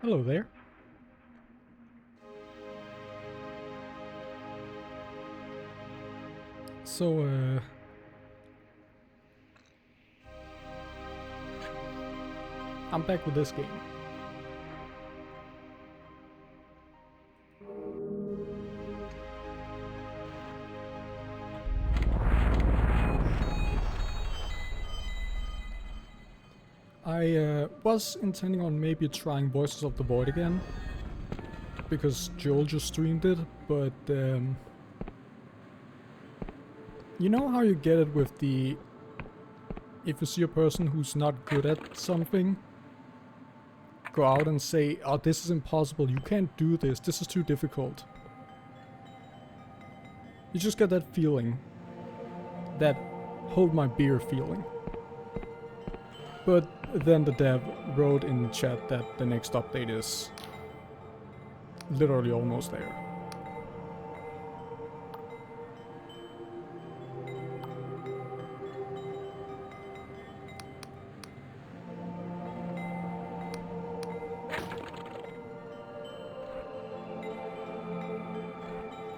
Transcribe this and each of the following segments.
Hello there. So, I'm back with this game. I was intending on maybe trying Voices of the Void again, because Joel just streamed it, but you know how you get it with the... If you see a person who's not good at something, go out and say, oh, this is impossible, you can't do this, this is too difficult. You just get that feeling. That hold my beer feeling. But then the dev wrote in the chat that the next update is literally almost there.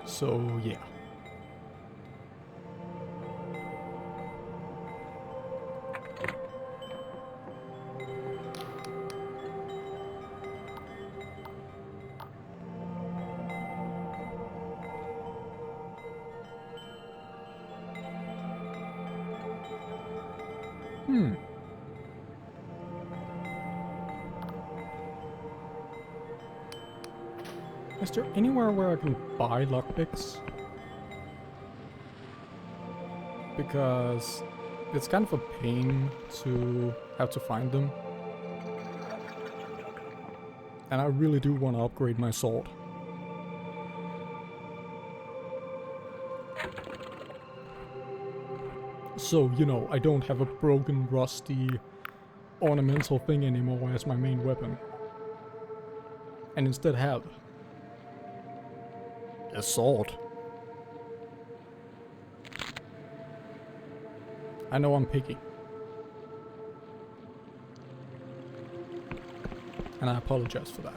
So yeah. Is there anywhere where I can buy lockpicks? Because it's kind of a pain to have to find them. And I really do want to upgrade my sword. So, you know, I don't have a broken, rusty, ornamental thing anymore as my main weapon. And instead have a sword. I know I'm picky. And I apologize for that.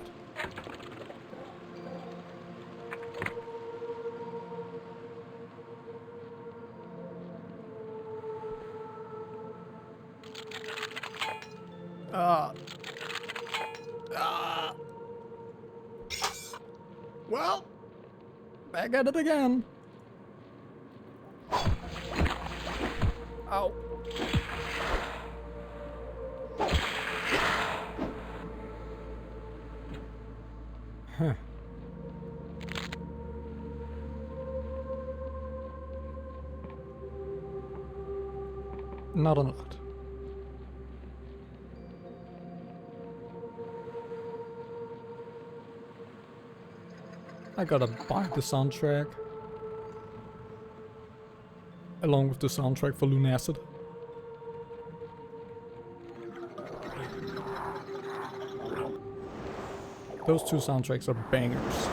Well, back at it again. Ow. Huh. Not a lot. I gotta buy the soundtrack. Along with the soundtrack for Lunacid. Those two soundtracks are bangers.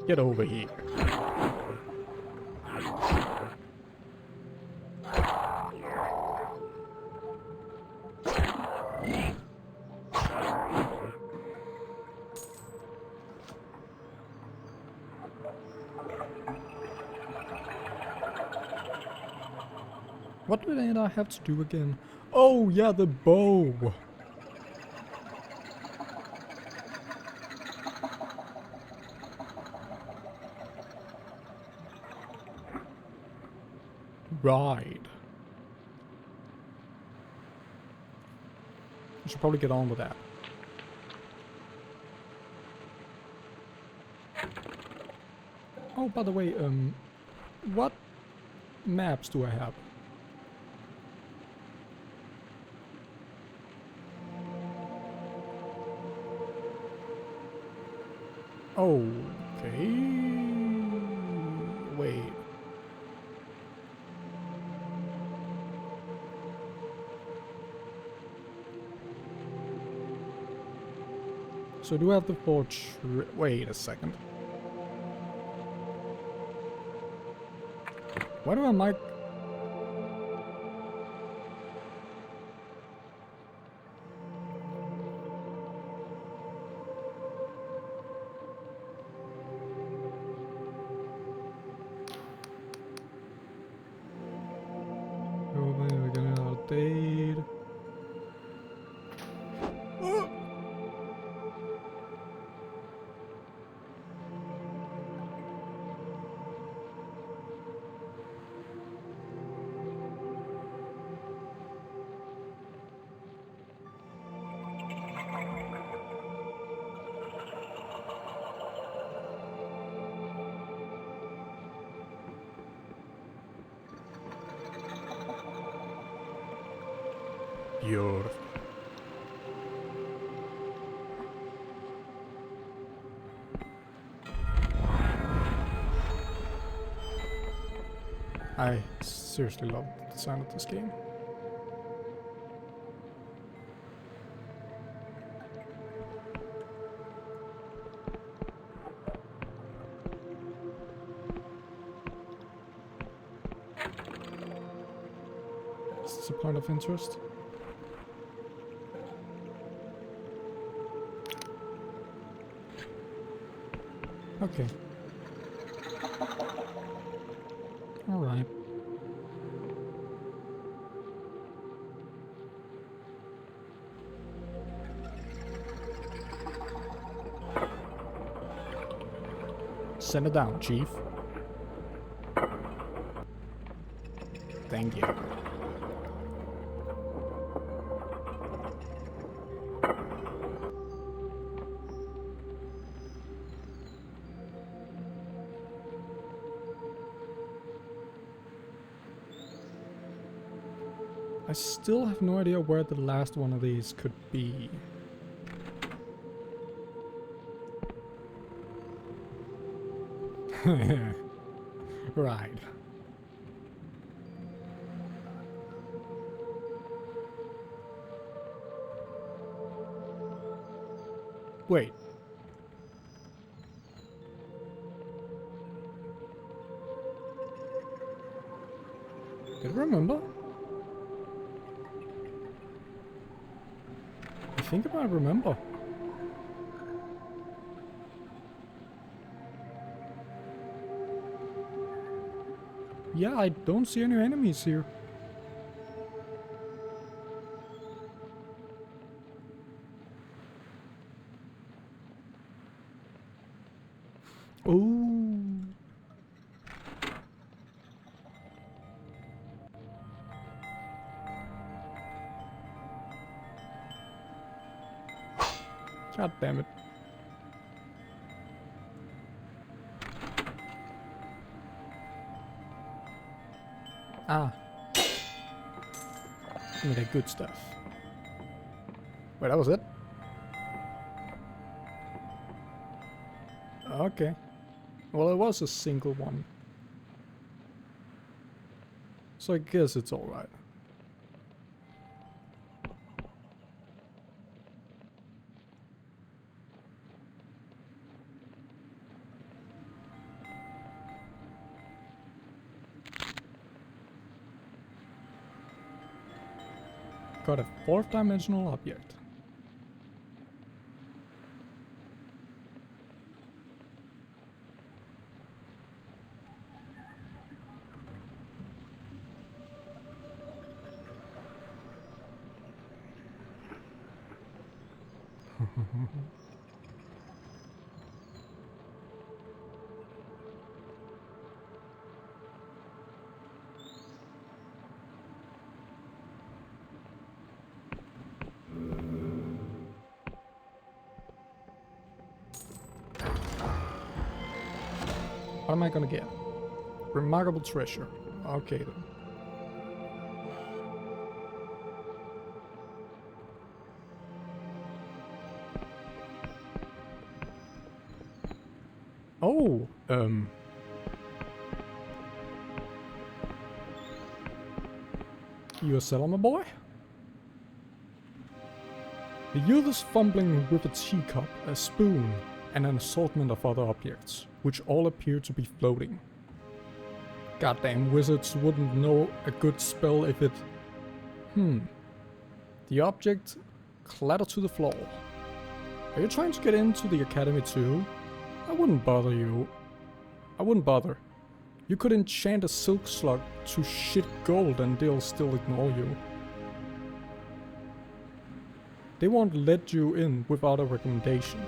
Get over here. What did I have to do again? Oh yeah, the bow. Right. I should probably get on with that. Oh, by the way, what maps do I have? Okay. Wait. So do I have the forge? Wait a second. Why do I mic? Oh, we're getting out of date. Beautiful. I seriously love the design of this game. Is this a point of interest? Okay. Alright. Send it down, Chief. Thank you. I still have no idea where the last one of these could be. Right. Wait. Did I remember? I think I might remember. Yeah, I don't see any enemies here. Oh. God damn it. Ah. Give me the good stuff. Wait, that was it? Okay. Well, it was a single one. So I guess it's alright. Got a fourth dimensional object. What am I gonna get? Remarkable treasure. Okay then. Oh, you a Selma boy? The youth is fumbling with a teacup, a spoon, and an assortment of other objects, which all appear to be floating. Goddamn wizards wouldn't know a good spell if it... The object clattered to the floor. Are you trying to get into the academy too? I wouldn't bother you. I wouldn't bother. You could enchant a silk slug to shit gold and they'll still ignore you. They won't let you in without a recommendation.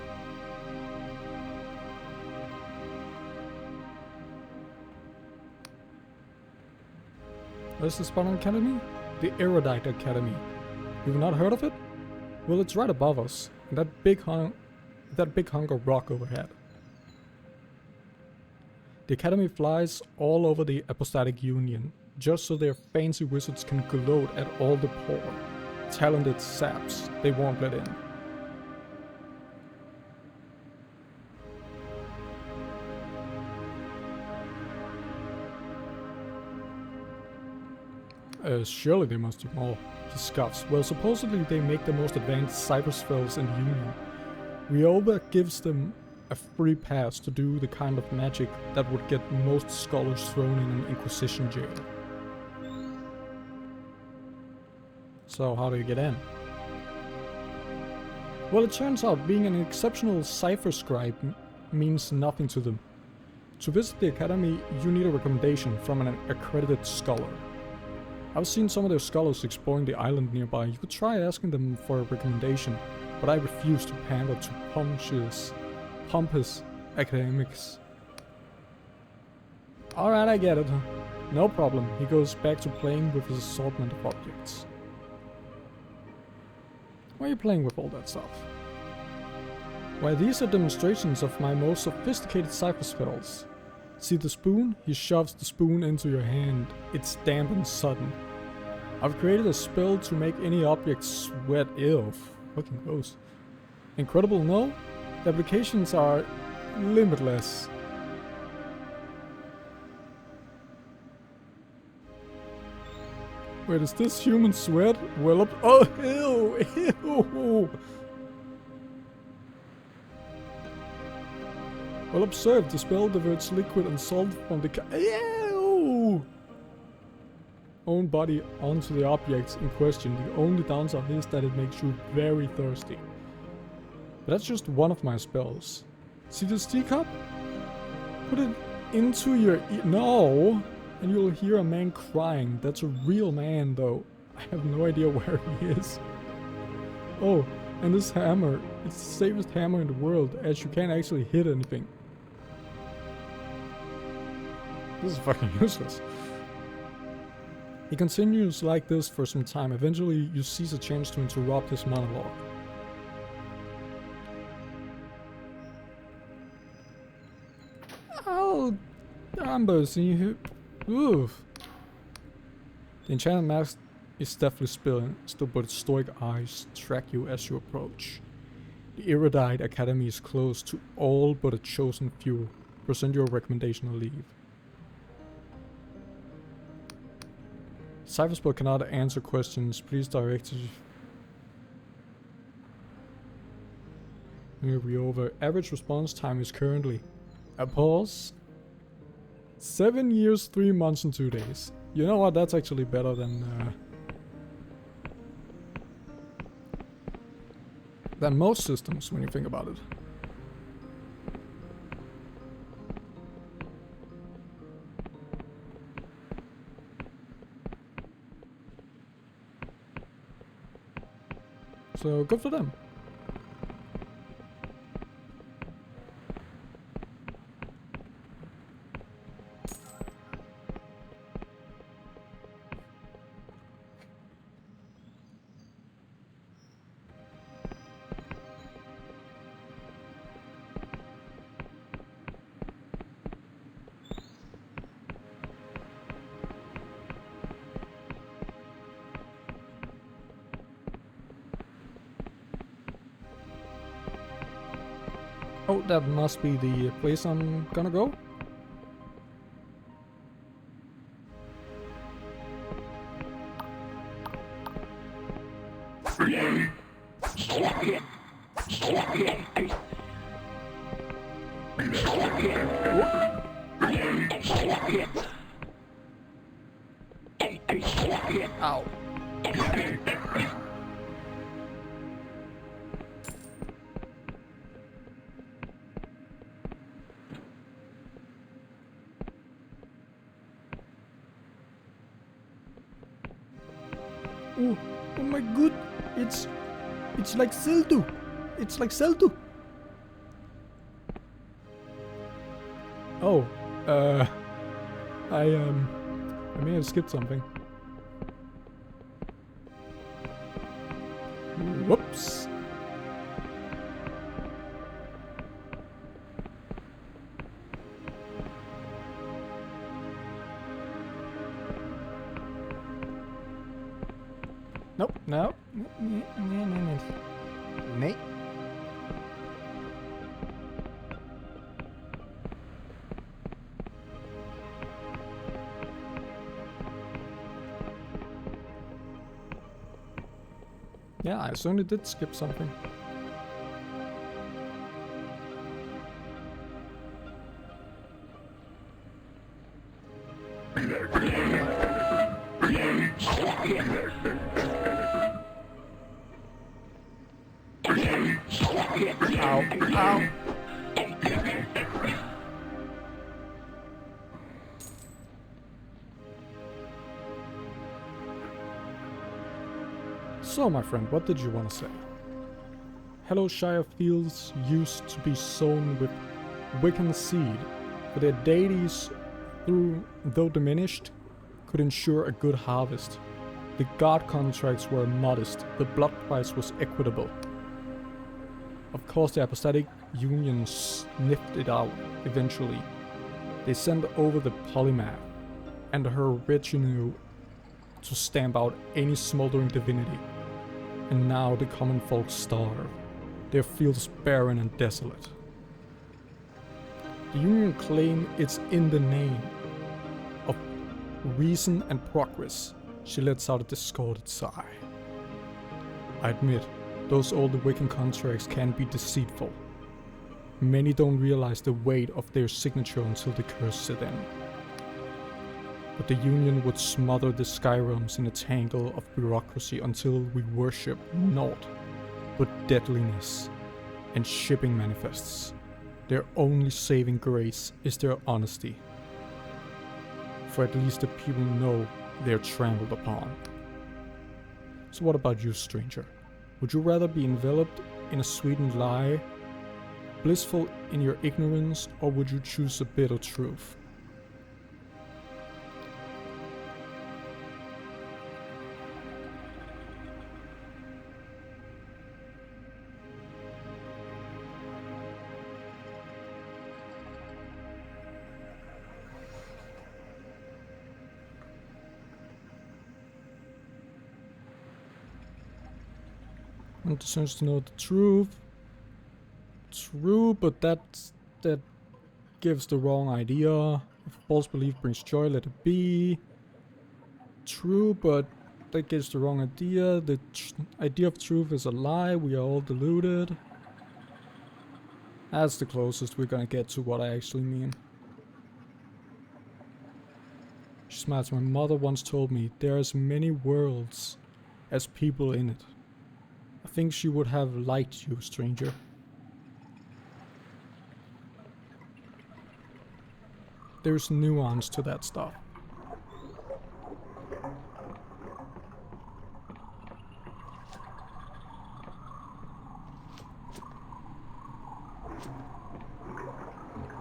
Where's the Spartan Academy? The Erudite Academy. You've not heard of it? Well, it's right above us, and that big hunk of rock overhead. The Academy flies all over the Apostatic Union, just so their fancy wizards can gloat at all the poor, talented saps they won't let in. Surely they must do more, he scoffs. Well, supposedly they make the most advanced cypher spells in the Union. Rioba gives them a free pass to do the kind of magic that would get most scholars thrown in an Inquisition jail. So how do you get in? Well, it turns out being an exceptional cipher scribe means nothing to them. To visit the academy, you need a recommendation from an accredited scholar. I've seen some of their scholars exploring the island nearby. You could try asking them for a recommendation, but I refuse to pander to pompous academics. Alright, I get it. No problem. He goes back to playing with his assortment of objects. Why are you playing with all that stuff? Why, these are demonstrations of my most sophisticated cipher spells. See the spoon? He shoves the spoon into your hand. It's damp and sudden. I've created a spell to make any object sweat. Ew, fucking gross. Incredible, no? The applications are limitless. Wait, is this human sweat? Well up. Oh, ew, ew. Well observed, the spell diverts liquid and salt from the ew! Own body onto the objects in question. The only downside is that it makes you very thirsty. But that's just one of my spells. See this teacup? Put it into your no! And you'll hear a man crying. That's a real man though. I have no idea where he is. Oh, and this hammer. It's the safest hammer in the world, as you can't actually hit anything. This is fucking useless. He continues like this for some time. Eventually, you seize a chance to interrupt his monologue. Oh, ambush! Oof. The enchanted mask is definitely still, but its stoic eyes track you as you approach. The Erudite Academy is closed to all but a chosen few. Present your recommendation or leave. Cypherspell cannot answer questions. Please direct over. Average response time is currently a pause. 7 years, 3 months, and 2 days. You know what? That's actually better than most systems when you think about it. So good for them. Oh, that must be the place I'm gonna go. Ow. Oh my god, it's like Zelda. It's like Zelda. Oh, I may have skipped something. Whoops. Nope, no. Nee. Yeah, I certainly did skip something. Ow, ow. So, my friend, what did you want to say? Hellowshire fields used to be sown with Wiccan seed, but their deities, though diminished, could ensure a good harvest. The god contracts were modest, the blood price was equitable. Of course, the apostatic union sniffed it out eventually. They sent over the polymath and her retinue to stamp out any smoldering divinity. And now the common folk starve, their fields barren and desolate. The union claim it's in the name of reason and progress. She lets out a discordant sigh. I admit, those old Wiccan contracts can be deceitful. Many don't realize the weight of their signature until the curse set in. But the Union would smother the Skyrealms in a tangle of bureaucracy until we worship naught but deadliness and shipping manifests. Their only saving grace is their honesty. For at least the people know they're trampled upon. So what about you, stranger? Would you rather be enveloped in a sweetened lie, blissful in your ignorance, or would you choose a bitter truth? One deserves to know the truth. True, but that gives the wrong idea. If false belief brings joy, let it be. True, but that gives the wrong idea. The idea of truth is a lie. We are all deluded. That's the closest we're gonna get to what I actually mean. She smiles. My mother once told me there are as many worlds as people in it. I think she would have liked you, stranger. There's nuance to that stuff.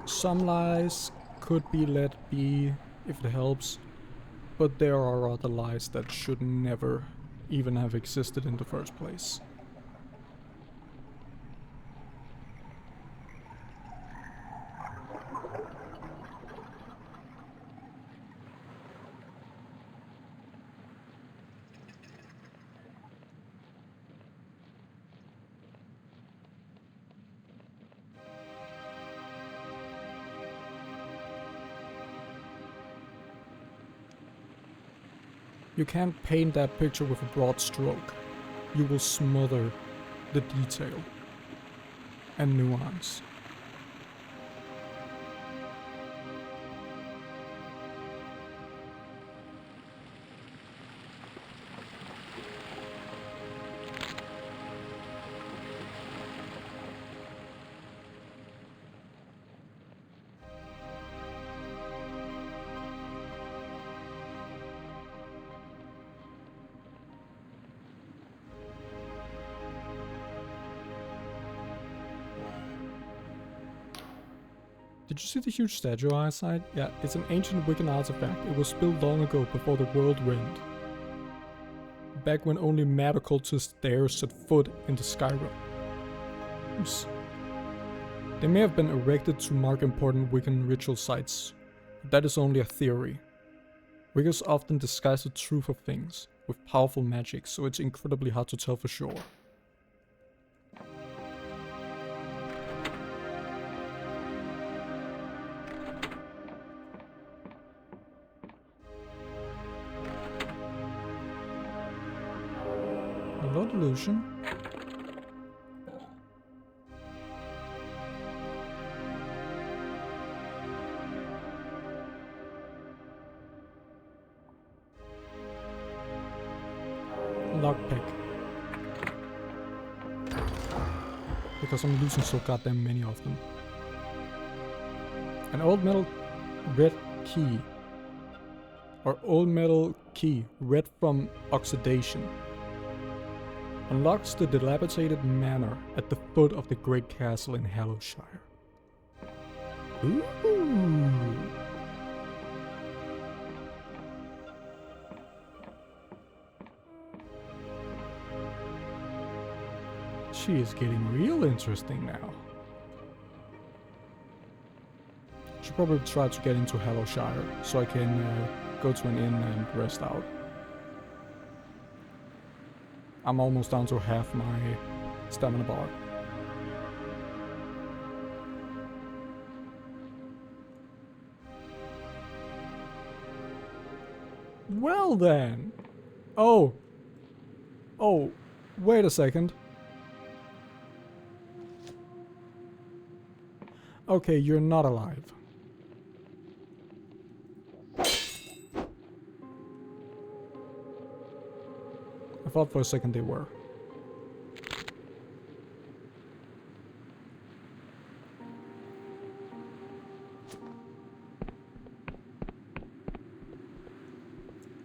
Some lies could be let be if it helps, but there are other lies that should never even have existed in the first place. You can't paint that picture with a broad stroke. You will smother the detail and nuance. Did you see the huge statue outside? Yeah, it's an ancient Wiccan artifact. It was built long ago before the world went. Back when only mad occultists dare set foot into Skyrim. Oops. They may have been erected to mark important Wiccan ritual sites, but that is only a theory. Wiccans often disguise the truth of things with powerful magic, so it's incredibly hard to tell for sure. Hello, Delusion. Lockpick. Because I'm losing so goddamn many of them. An old metal red key. Or old metal key, red from oxidation. Unlocks the dilapidated manor at the foot of the great castle in Hallowshire. Ooh. She is getting real interesting now. Should probably try to get into Hallowshire so I can go to an inn and rest out. I'm almost down to half my stamina bar. Well then. Oh, wait a second. Okay, you're not alive. I thought for a second they were.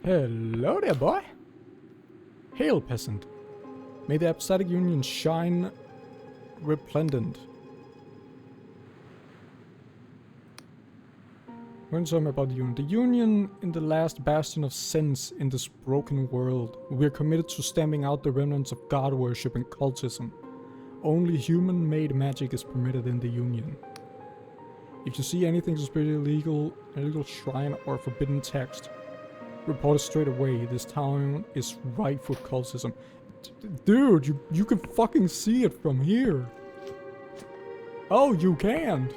Hello there, boy. Hail, peasant. May the Abstatic Union shine resplendent. Learn something about the Union. The Union in the last bastion of sense in this broken world. We are committed to stamping out the remnants of god worship and cultism. Only human-made magic is permitted in the Union. If you see anything suspiciously illegal, an illegal shrine or forbidden text, report it straight away. This town is rife with cultism. Dude, you can fucking see it from here. Oh, you can't.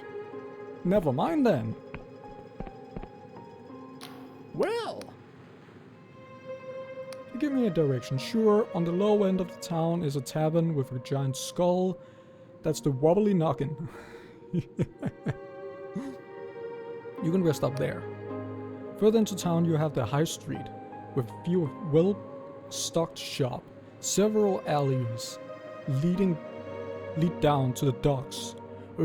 Never mind then. Well, give me a direction. Sure, on the low end of the town is a tavern with a giant skull. That's the Wobbly Noggin. You can rest up there. Further into town you have the High Street, with a few well-stocked shops, several alleys lead down to the docks, or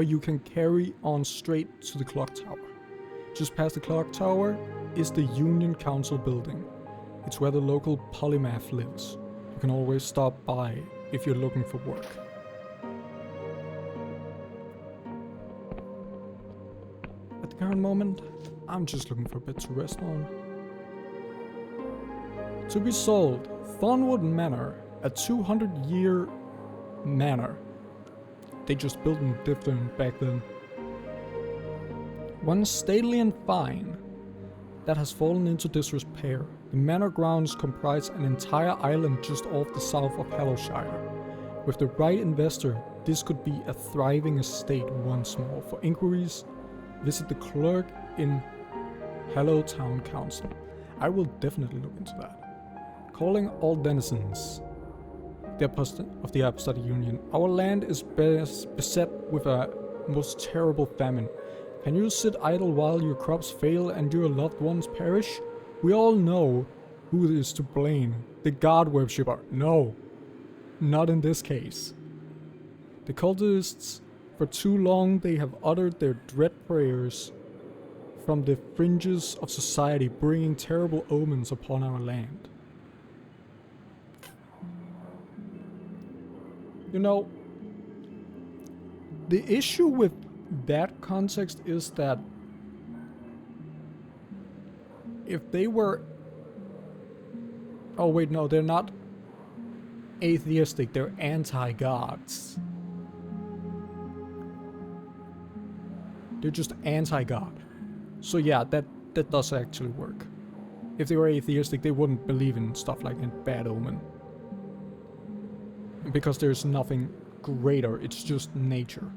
you can carry on straight to the clock tower. Just past the clock tower is the Union Council building. It's where the local polymath lives. You can always stop by if you're looking for work. At the current moment, I'm just looking for a bit to rest on. To be sold, Thornwood Manor, a 200-year manor. They just built them different back then. One stately and fine, that has fallen into disrepair. The manor grounds comprise an entire island just off the south of Hallowshire. With the right investor, this could be a thriving estate once more. For inquiries, visit the clerk in Hallow Town Council. I will definitely look into that. Calling all denizens. of the Apostolic Union. Our land is beset with a most terrible famine. Can you sit idle while your crops fail and your loved ones perish? We all know who is to blame. The god worshipper. No, not in this case. The cultists, for too long they have uttered their dread prayers from the fringes of society, bringing terrible omens upon our land. You know, the issue with that context is that if they were... Oh wait, no, they're not atheistic, they're anti-gods. They're just anti-god. So yeah, that does actually work. If they were atheistic, they wouldn't believe in stuff like a bad omen. Because there's nothing greater, it's just nature.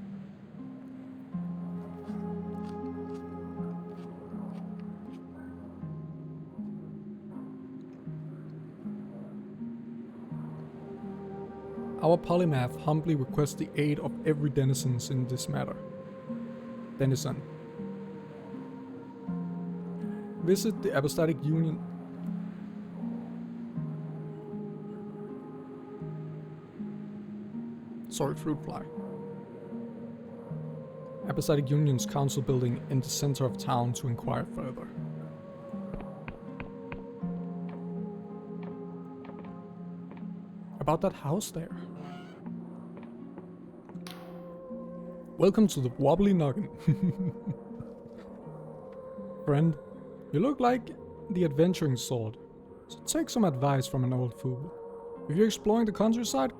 Our polymath humbly requests the aid of every denizen in this matter. Denizen. Visit the Apostolic Union. Sorry, fruit fly. Apostolic Union's council building in the center of town to inquire further. About that house there. Welcome to the Wobbly Noggin. Friend, you look like the adventuring sort, so take some advice from an old fool. If you're exploring the countryside,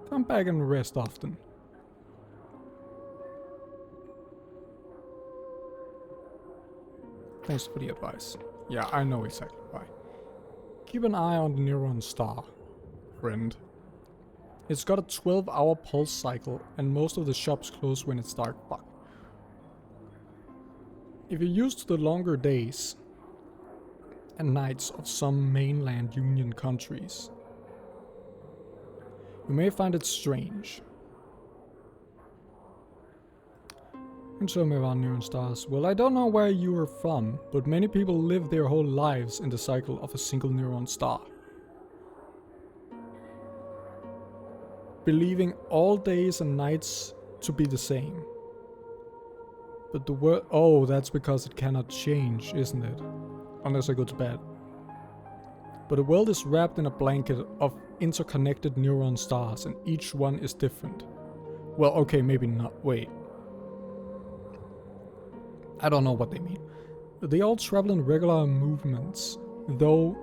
come back and rest often. Thanks for the advice. Yeah, I know exactly why. Keep an eye on the Neuron Star, friend. It's got a 12-hour pulse cycle, and most of the shops close when it's dark. Fuck. If you're used to the longer days and nights of some mainland Union countries, you may find it strange. And tell me about Neuron Stars. Well, I don't know where you are from, but many people live their whole lives in the cycle of a single neuron star, believing all days and nights to be the same. But the world... Oh, that's because it cannot change, isn't it? Unless I go to bed. But the world is wrapped in a blanket of interconnected neuron stars, and each one is different. Well, okay, maybe not. Wait. I don't know what they mean. They all travel in regular movements, though,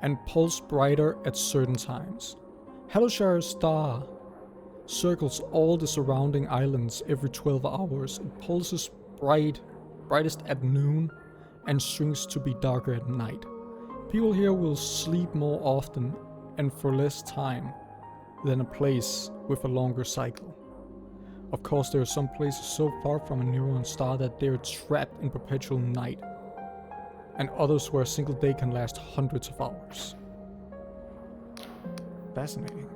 and pulse brighter at certain times. Hellshire Star circles all the surrounding islands every 12 hours. It pulses brightest at noon and shrinks to be darker at night. People here will sleep more often and for less time than a place with a longer cycle. Of course, there are some places so far from a neuron star that they're trapped in perpetual night, and others where a single day can last hundreds of hours. Fascinating.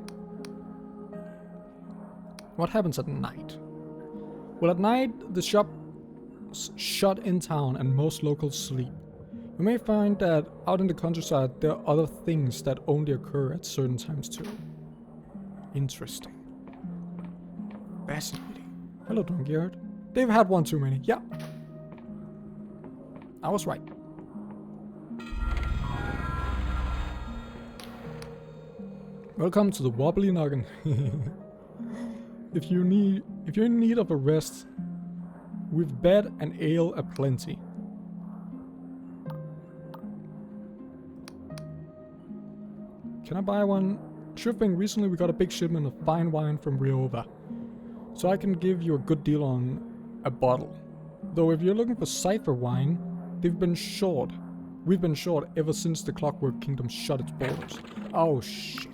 What happens at night? Well, at night, the shops shut in town and most locals sleep. You may find that out in the countryside there are other things that only occur at certain times too. Interesting. Fascinating. Hello, Drunkard. They've had one too many. Yeah. I was right. Welcome to the Wobbly Noggin. If you're in need of a rest, we've bed and ale aplenty. Can I buy one? Sure thing, recently we got a big shipment of fine wine from Riova, so I can give you a good deal on a bottle. Though if you're looking for cipher wine, we've been short ever since the Clockwork Kingdom shut its borders. Oh shit.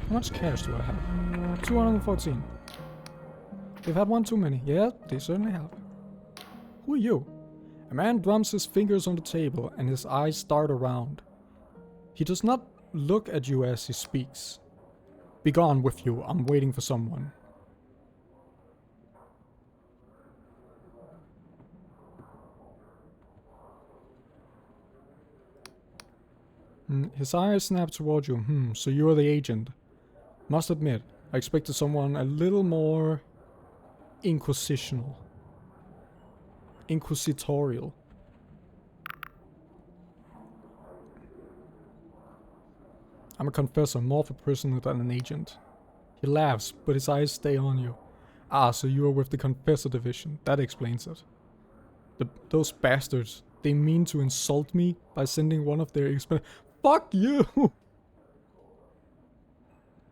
How much cash do I have? 214. They've had one too many. Yeah, they certainly have. Who are you? A man drums his fingers on the table and his eyes dart around. He does not look at you as he speaks. Be gone with you, I'm waiting for someone. His eyes snap toward you. So you're the agent. Must admit, I expected someone a little more inquisitorial. I'm a confessor, more of a prisoner than an agent. He laughs, but his eyes stay on you. Ah, so you are with the Confessor Division. That explains it. Those bastards, they mean to insult me by sending one of their Fuck you!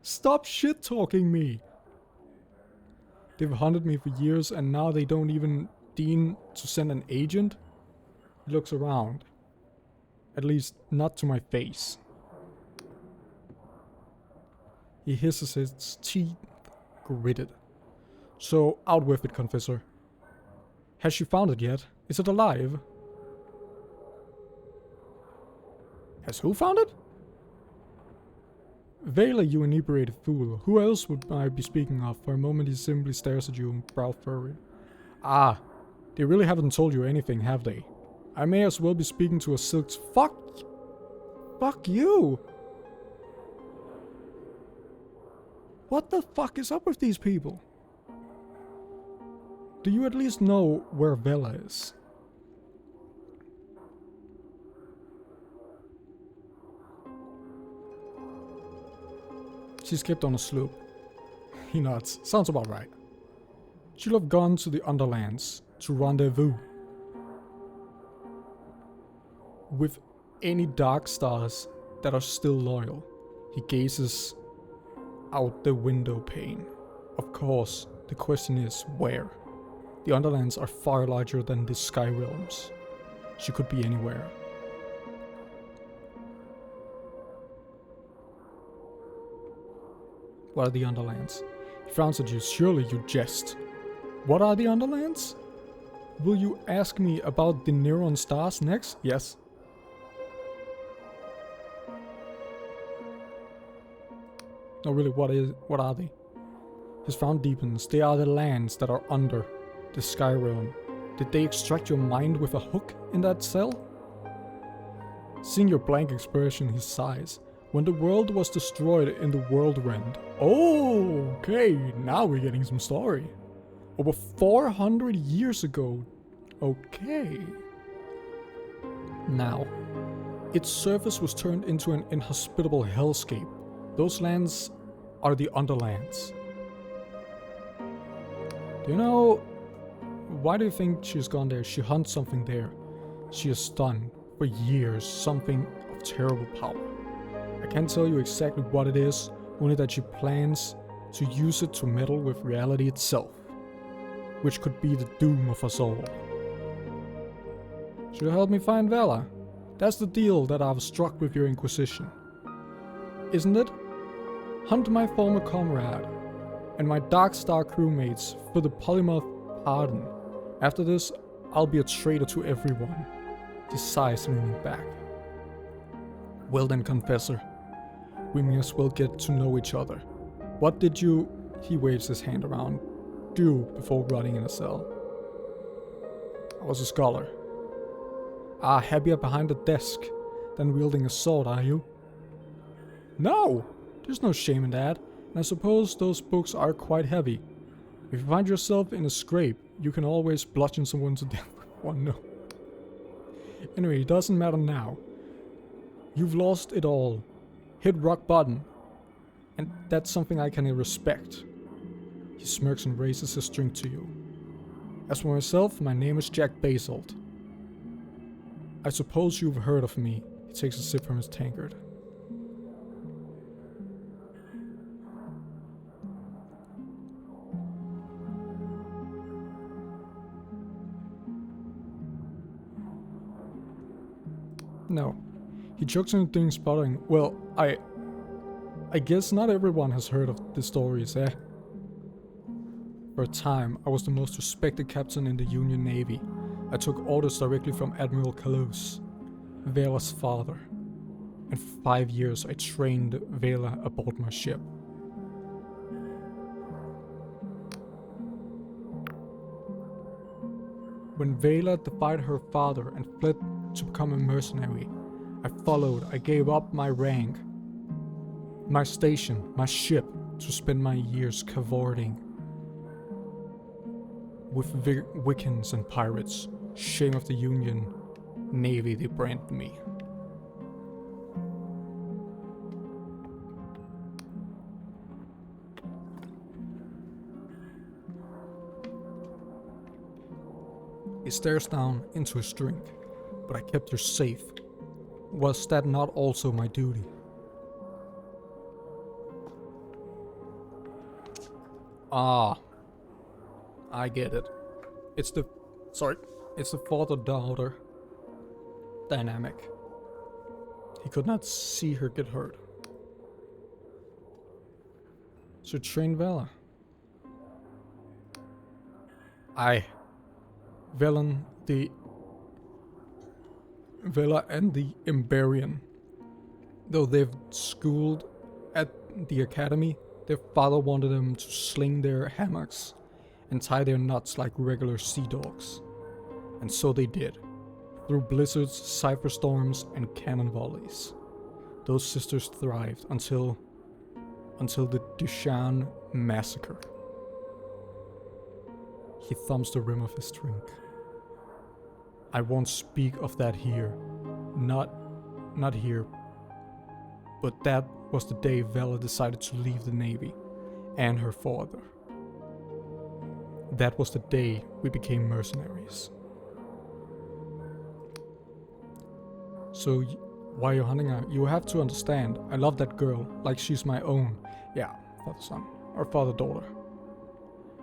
Stop shit-talking me! They've hunted me for years and now they don't even deign to send an agent? He looks around. At least, not to my face. He hisses, his teeth gritted. So, out with it, Confessor. Has she found it yet? Is it alive? Has who found it? Vela, you inebriated fool. Who else would I be speaking of? For a moment he simply stares at you and brow furrowed. Ah, they really haven't told you anything, have they? I may as well be speaking to a silk. Fuck you! What the fuck is up with these people? Do you at least know where Vela is? She escaped on a sloop. He nods. Sounds about right. She'll have gone to the Underlands to rendezvous with any dark stars that are still loyal. He gazes out the window pane. Of course, the question is where? The Underlands are far larger than the Sky Realms. She could be anywhere. What are the Underlands? He frowns at you. Surely you jest. What are the Underlands? Will you ask me about the Neuron Stars next? Yes. No, really, what are they? His frown deepens. They are the lands that are under the Sky Realm. Did they extract your mind with a hook in that cell? Seeing your blank expression, he sighs. When the world was destroyed in the World Rend. Oh, okay, now we're getting some story. Over 400 years ago. Okay. Now, its surface was turned into an inhospitable hellscape. Those lands are the Underlands. Do you know, why do you think she's gone there? She hunts something there. She has done, for years, something of terrible power. I can't tell you exactly what it is, only that she plans to use it to meddle with reality itself, which could be the doom of us all. Should you help me find Vela? That's the deal that I've struck with your Inquisition. Isn't it? Hunt my former comrade and my Dark Star crewmates for the Polymoth pardon. After this, I'll be a traitor to everyone. He sighs, leaning back. Well then, Confessor. We may as well get to know each other. What did you, he waves his hand around, do before rotting in a cell? I was a scholar. Ah, happier behind a desk than wielding a sword, are you? No! There's no shame in that, and I suppose those books are quite heavy. If you find yourself in a scrape, you can always bludgeon someone to death with one note. Anyway, it doesn't matter now. You've lost it all. Hit rock bottom. And that's something I can respect. He smirks and raises his drink to you. As for myself, my name is Jack Basalt. I suppose you've heard of me. He takes a sip from his tankard. No. He chokes on the thing, sputtering. Well, I guess not everyone has heard of the stories, eh? For a time, I was the most respected captain in the Union Navy. I took orders directly from Admiral Kalos, Vela's father. And for 5 years I trained Vela aboard my ship. When Vela defied her father and fled to become a mercenary, I followed. I gave up my rank, my station, my ship, to spend my years cavorting with Wiccans and pirates. Shame of the Union Navy, they branded me. He stares down into his drink. But I kept her safe. Was that not also my duty? Ah, I get it. It's the father-daughter dynamic. He could not see her get hurt. So train Vela. Vela and the Emberian. Though they've schooled at the academy, their father wanted them to sling their hammocks and tie their nuts like regular sea dogs. And so they did, through blizzards, cipher storms, and cannon volleys. Those sisters thrived until the Delusion massacre. He thumbs the rim of his drink. I won't speak of that here. Not here. But that was the day Vela decided to leave the Navy, and her father. That was the day we became mercenaries. So, why are you hunting her? You have to understand, I love that girl, like she's my own. Yeah, father-son, or father-daughter.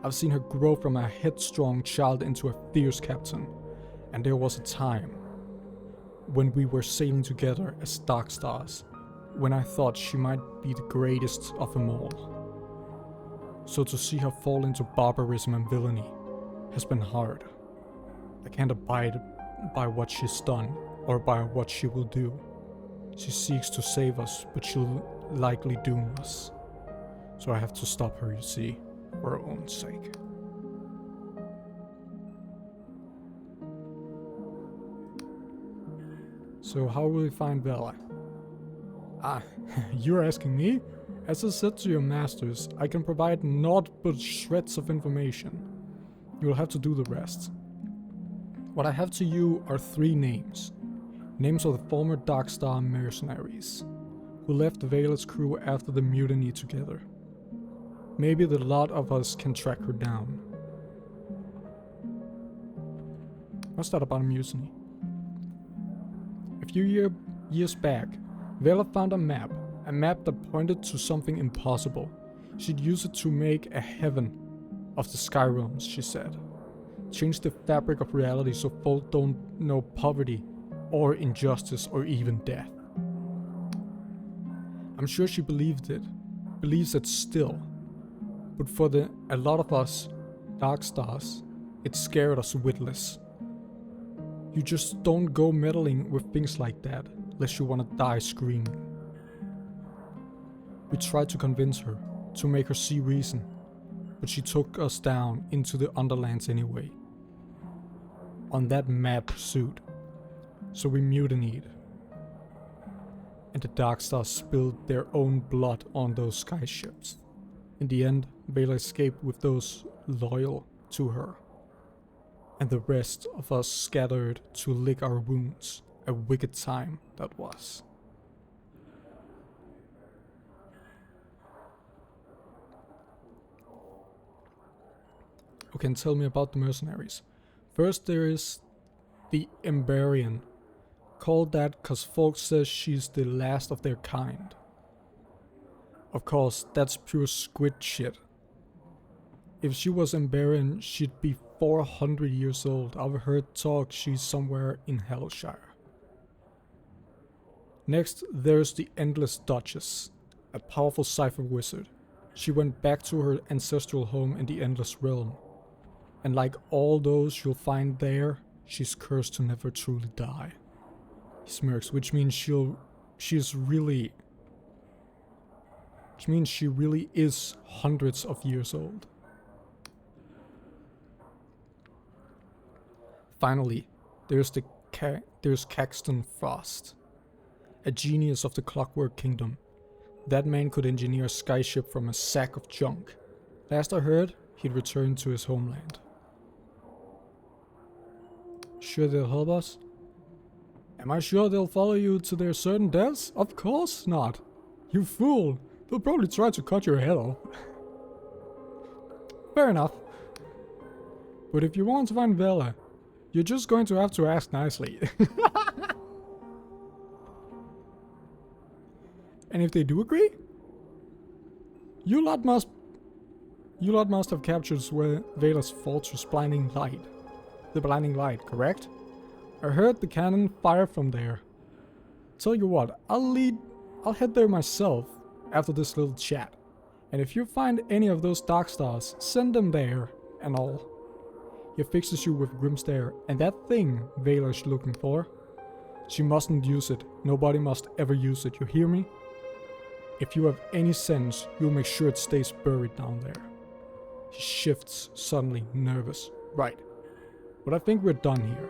I've seen her grow from a headstrong child into a fierce captain. And there was a time when we were sailing together as Dark Stars, when I thought she might be the greatest of them all. So to see her fall into barbarism and villainy has been hard. I can't abide by what she's done or by what she will do. She seeks to save us, but she'll likely doom us. So I have to stop her, you see, for her own sake. So how will we find Vela? You're asking me? As I said to your masters, I can provide naught but shreds of information. You will have to do the rest. What I have to you are 3 names. Names of the former Dark Star mercenaries, who left Vela's crew after the mutiny together. Maybe the lot of us can track her down. What's that about a mutiny? A few years back, Vela found a map that pointed to something impossible. She'd use it to make a heaven of the sky realms, she said. Change the fabric of reality so folk don't know poverty or injustice or even death. I'm sure she believes it still. But for a lot of us, Dark Stars, it scared us witless. You just don't go meddling with things like that, unless you want to die screaming. We tried to convince her, to make her see reason, but she took us down into the Underlands anyway. On that mad pursuit. So we mutinied. And the Dark Stars spilled their own blood on those sky ships. In the end, Vela escaped with those loyal to her. And the rest of us scattered to lick our wounds. A wicked time that was. Okay, and tell me about the mercenaries. First there is the Emberian. Called that cause folks says she's the last of their kind. Of course, that's pure squid shit. If she was Emberian, she'd be 400 years old. I've heard talk she's somewhere in Hellshire. Next, there's the Endless Duchess. a powerful cipher wizard. She went back to her ancestral home in the Endless Realm. And like all those you'll find there, she's cursed to never truly die. He smirks, which means she really is hundreds of years old. Finally, there's Caxton Frost, a genius of the Clockwork Kingdom. That man could engineer a skyship from a sack of junk. Last I heard, he'd returned to his homeland. Sure they'll help us? Am I sure they'll follow you to their certain deaths? Of course not. You fool. They'll probably try to cut your head off. Fair enough. But if you want to find Vela, you're just going to have to ask nicely. And if they do agree, you lot must have captured Vela's fortress Blinding Light. The Blinding Light, correct? I heard the cannon fire from there. Tell you what, I'll head there myself after this little chat. And if you find any of those dark stars, send them there and all. He fixes you with grim stare, and that thing Vela's looking for, she mustn't use it. Nobody must ever use it, you hear me? If you have any sense, you'll make sure it stays buried down there. He shifts, suddenly nervous. Right. But I think we're done here.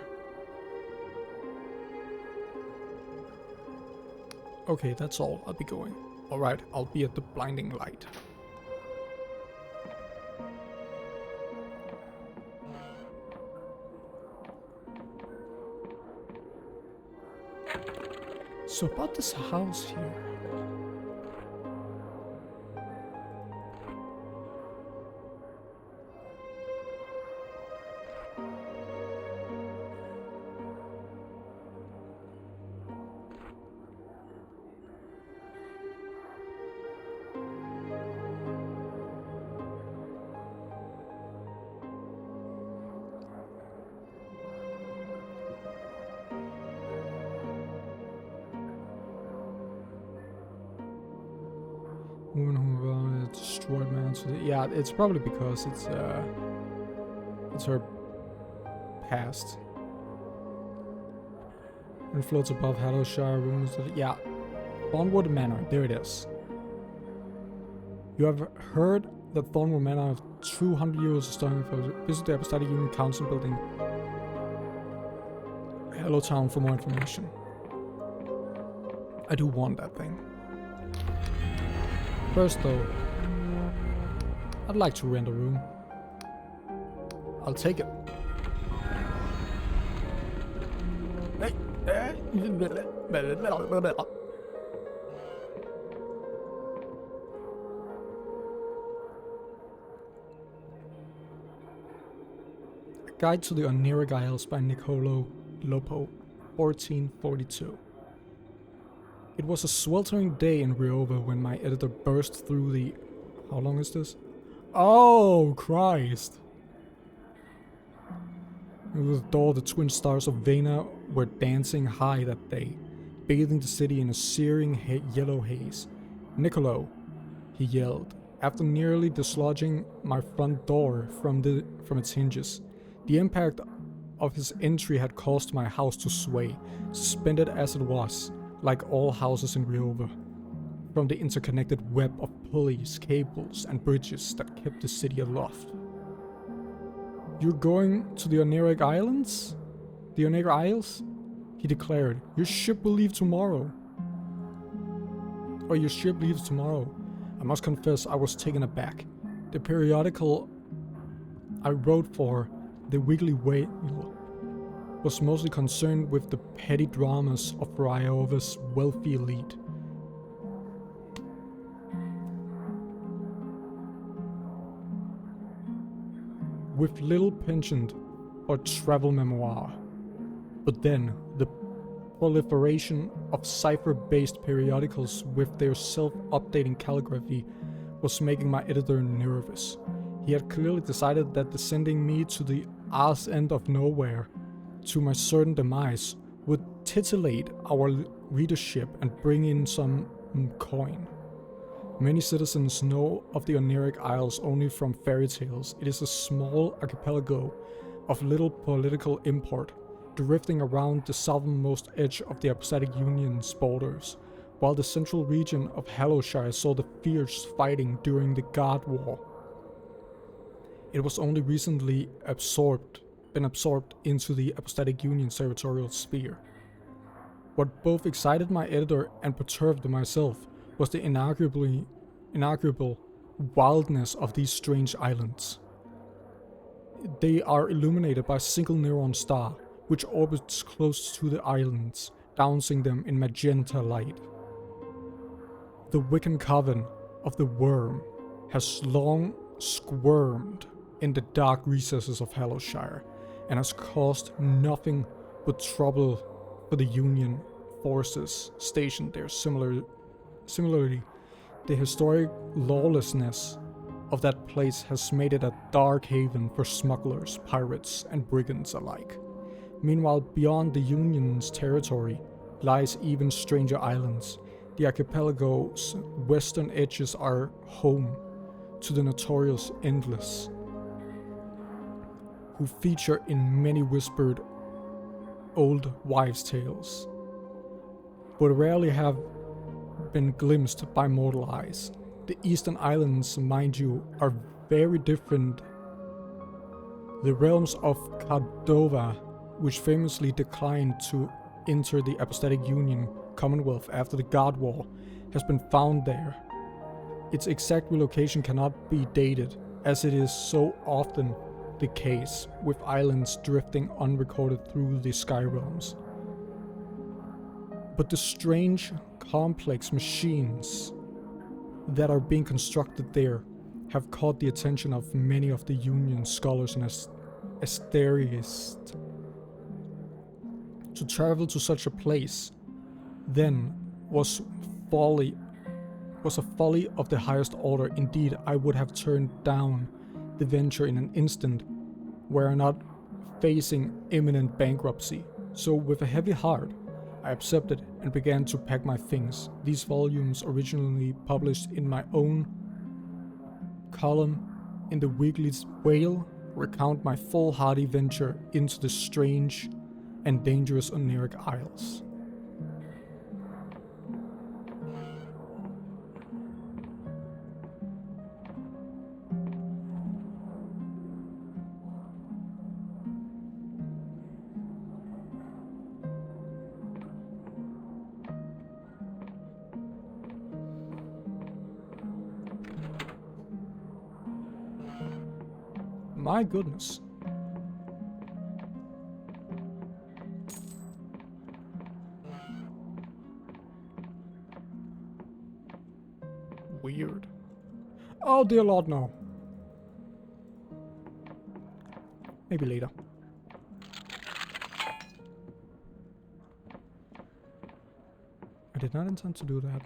Okay, that's all. I'll be going. Alright, I'll be at the Blinding Light. So about this house here. Woman who destroyed man. Yeah, it's probably because it's her past. And floats above Hallowshire ruins. Yeah, Thornwood Manor. There it is. You have heard that Thornwood Manor of 200 years of starting for visit the Apostolic Union Council building. Hello Town for more information. I do want that thing. First though, I'd like to rent a room. I'll take it. A Guide to the Oniric Isles by Niccolo Lopo, 1442. It was a sweltering day in Riova when my editor burst through the... How long is this? Oh, Christ! With the twin stars of Vena were dancing high that day, bathing the city in a searing yellow haze. Niccolo, he yelled, after nearly dislodging my front door from its hinges. The impact of his entry had caused my house to sway, suspended as it was, like all houses in Riova, from the interconnected web of pulleys, cables, and bridges that kept the city aloft. You're going to the Oniric Islands? The Oniric Isles? He declared. Your ship will leave tomorrow. Or your ship leaves tomorrow. I must confess I was taken aback. The periodical I wrote for, the Weekly Whale, was mostly concerned with the petty dramas of Ryova's wealthy elite. With little penchant or travel memoir. But then, the proliferation of cipher-based periodicals with their self-updating calligraphy was making my editor nervous. He had clearly decided that sending me to the arse end of nowhere, to my certain demise, would titillate our readership and bring in some coin. Many citizens know of the Oniric Isles only from fairy tales. It is a small archipelago of little political import, drifting around the southernmost edge of the Apostatic Union's borders, while the central region of Hallowshire saw the fierce fighting during the Guard War. It was only recently been absorbed into the Apostatic Union's territorial sphere. What both excited my editor and perturbed myself was the inarguable wildness of these strange islands. They are illuminated by a single neutron star, which orbits close to the islands, dousing them in magenta light. The Wiccan Coven of the Worm has long squirmed in the dark recesses of Hallowshire, and has caused nothing but trouble for the Union forces stationed there. Similarly, the historic lawlessness of that place has made it a dark haven for smugglers, pirates, and brigands alike. Meanwhile, beyond the Union's territory lies even stranger islands. The archipelago's western edges are home to the notorious Endless, who feature in many whispered old wives' tales, but rarely have been glimpsed by mortal eyes. The eastern islands, mind you, are very different. The realms of Cardova, which famously declined to enter the Apostatic Union Commonwealth after the Guard War, has been found there. Its exact relocation cannot be dated, as it is so often the case with islands drifting unrecorded through the sky realms. But the strange, complex machines that are being constructed there have caught the attention of many of the Union scholars and asterists. To travel to such a place then was a folly of the highest order. Indeed, I would have turned down the venture in an instant were I not facing imminent bankruptcy. So with a heavy heart, I accepted and began to pack my things. These volumes, originally published in my own column in the Weekly's Whale, recount my foolhardy venture into the strange and dangerous Oniric Isles. My goodness. Weird. Oh dear Lord, no. Maybe later. I did not intend to do that.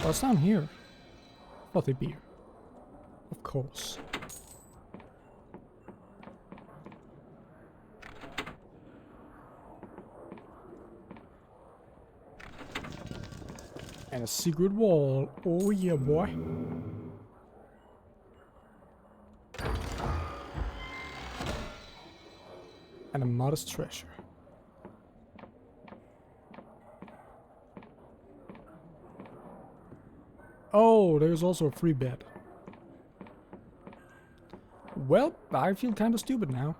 Oh, it's down here. Thought they'd be here. Of course. And a secret wall. Oh yeah, boy. And a modest treasure. Oh, there's also a free bed. Well, I feel kind of stupid now.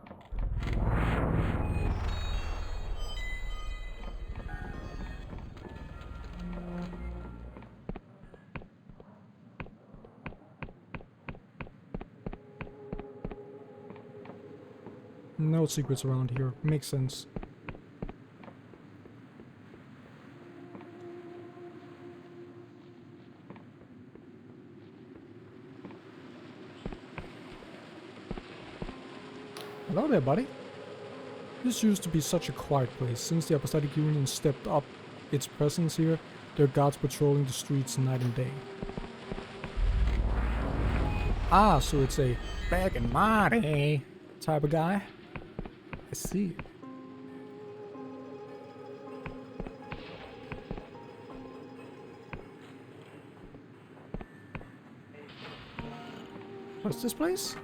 No secrets around here. Makes sense. Hello there, buddy. This used to be such a quiet place. Since the Apostatic Union stepped up its presence here, There are guards patrolling the streets night and day. Ah, so it's a back in my day type of guy. I see. What's this place?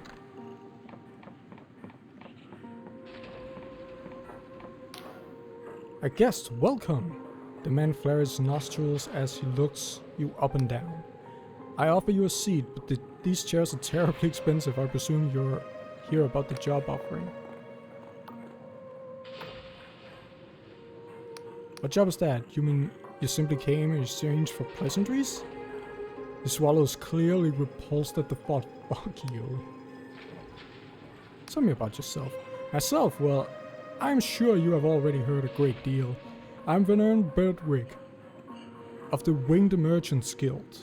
A guest, welcome! The man flares his nostrils as he looks you up and down. I offer you a seat, but these chairs are terribly expensive. I presume you're here about the job offering. What job is that? You mean you simply came in exchange for pleasantries? The swallow is clearly repulsed at the thought. Fuck you. Tell me about yourself. Myself? Well, I'm sure you have already heard a great deal. I'm Vernon Birdwig of the Winged Merchants Guild.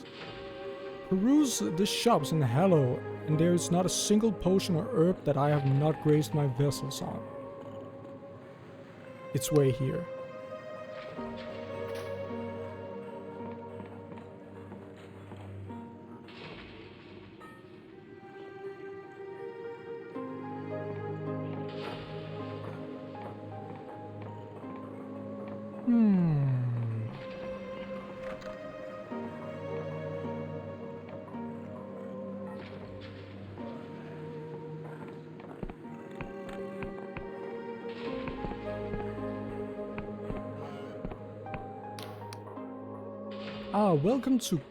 Peruse the shops in Hallow, and there is not a single potion or herb that I have not graced my vessels on. It's way here. Welcome to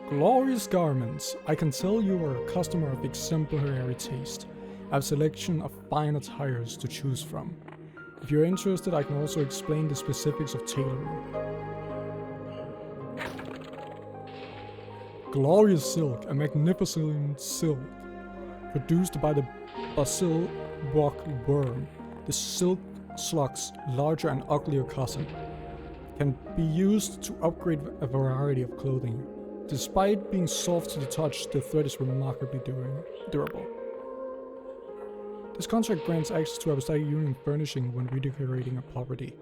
Glorious Garments. I can tell you are a customer of exemplary taste. I have a selection of fine attires to choose from. If you're interested, I can also explain the specifics of tailoring. Glorious Silk, a magnificent silk produced by the Basil rock worm, the silk slug's larger and uglier cousin, can be used to upgrade a variety of clothing. Despite being soft to the touch, the thread is remarkably durable. This contract grants access to abstract union furnishing when redecorating a property.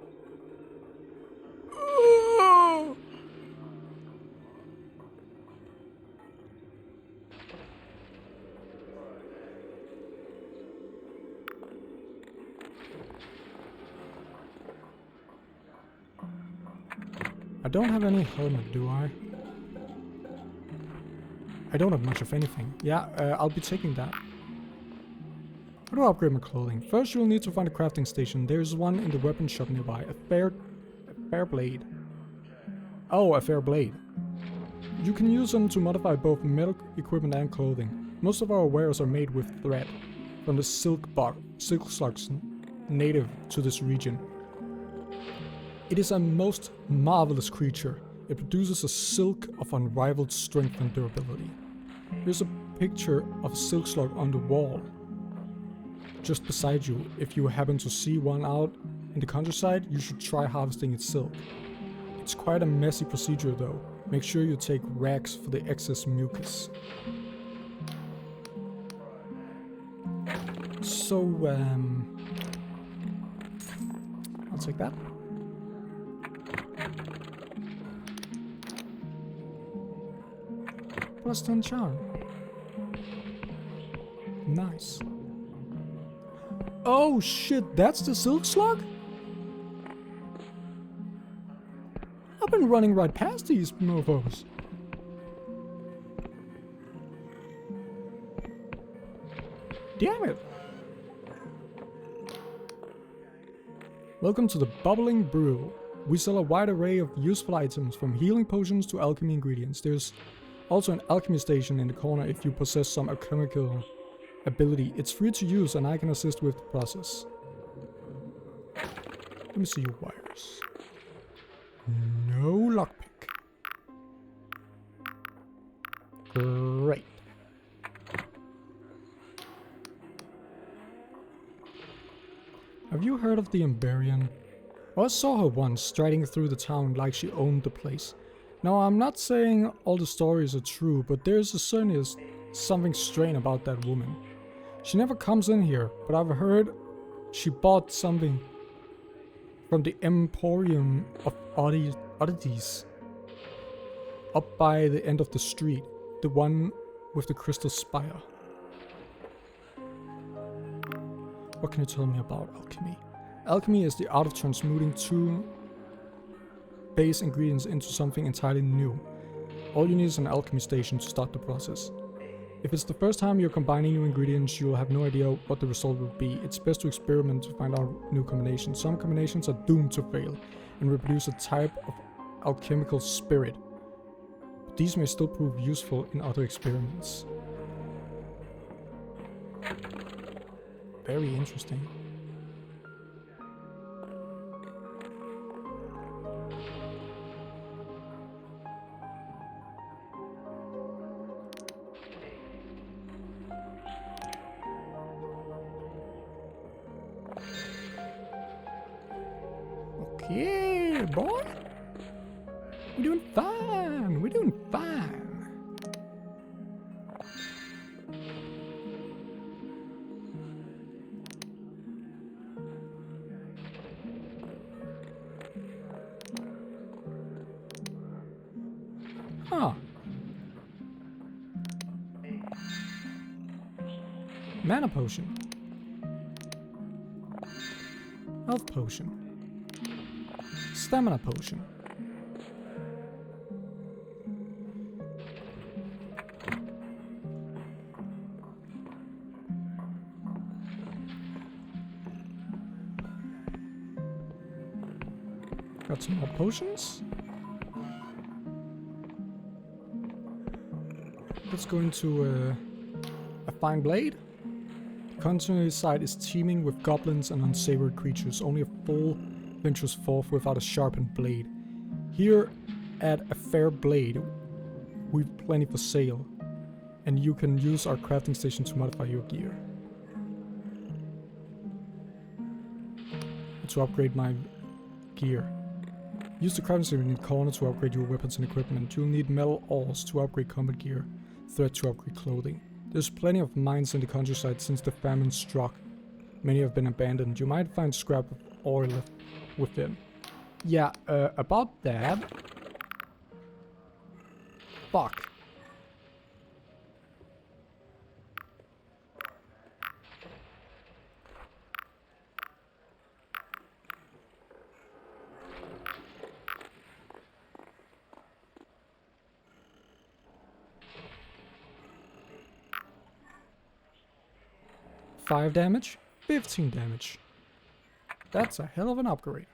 I don't have any helmet, do I? I don't have much of anything. Yeah, I'll be taking that. How do I upgrade my clothing? First, you'll need to find a crafting station. There's one in the weapon shop nearby. A fair blade. Oh, a fair blade. You can use them to modify both metal equipment and clothing. Most of our wares are made with thread from the silk slugs native to this region. It is a most marvelous creature. It produces a silk of unrivaled strength and durability. Here's a picture of a silk slug on the wall just beside you. If you happen to see one out in the countryside, you should try harvesting its silk. It's quite a messy procedure though. Make sure you take rags for the excess mucus. So, I'll take that. Plus 10 charm. Nice. Oh shit, that's the silk slug? I've been running right past these mofos. Damn it. Welcome to the Bubbling Brew. We sell a wide array of useful items from healing potions to alchemy ingredients. There's also an alchemy station in the corner if you possess some alchemical ability. It's free to use and I can assist with the process. Let me see your wires. No lockpick. Great. Have you heard of the Emberian? I saw her once striding through the town like she owned the place. Now, I'm not saying all the stories are true, but there's certainly something strange about that woman. She never comes in here, but I've heard she bought something from the Emporium of Oddities. Up by the end of the street. The one with the crystal spire. What can you tell me about alchemy? Alchemy is the art of transmuting two base ingredients into something entirely new. All you need is an alchemy station to start the process. If it's the first time you're combining new ingredients, you'll have no idea what the result will be. It's best to experiment to find out new combinations. Some combinations are doomed to fail and reproduce a type of alchemical spirit. But these may still prove useful in other experiments. Very interesting. Okay, boy. We're doing fine. We're doing fine. Huh. Mana potion. Health potion. Stamina potion. Got some more potions. Let's go into a fine blade. The countryside is teeming with goblins and unsavory creatures. Only a fool ventures forth without a sharpened blade. Here at a fair blade, we've plenty for sale, and you can use our crafting station to modify your gear. To upgrade my gear. Use the crafting station in the corner to upgrade your weapons and equipment. You'll need metal ores to upgrade combat gear, thread to upgrade clothing. There's plenty of mines in the countryside since the famine struck. Many have been abandoned. You might find scrap of ore left within. Yeah, about that. Fuck. $5 damage, 15 damage. That's a hell of an upgrade.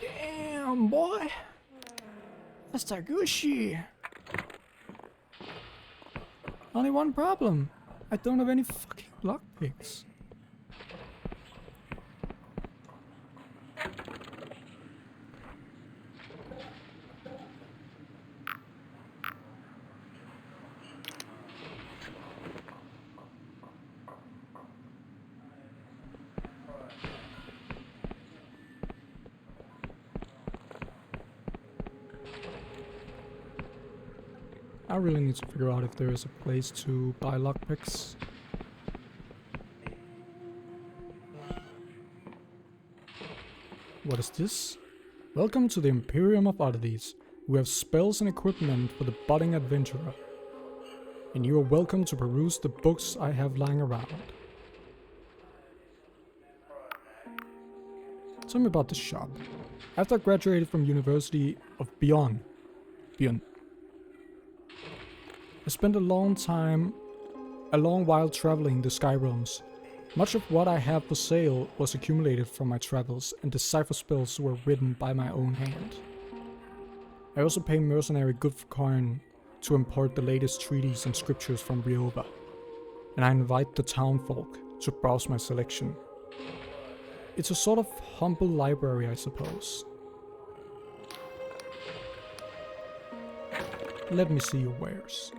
Damn, boy. That's Taguchi. Only one problem. I don't have any fucking lockpicks. I really need to figure out if there is a place to buy lockpicks. What is this? Welcome to the Imperium of Oddities. We have spells and equipment for the budding adventurer. And you are welcome to peruse the books I have lying around. Tell me about the shop. After I graduated from University of Beyond, I spent a long while traveling the Sky Realms. Much of what I have for sale was accumulated from my travels, and the cipher spells were written by my own hand. I also pay mercenary good for coin to import the latest treaties and scriptures from Ryova, and I invite the townfolk to browse my selection. It's a sort of humble library, I suppose. Let me see your wares.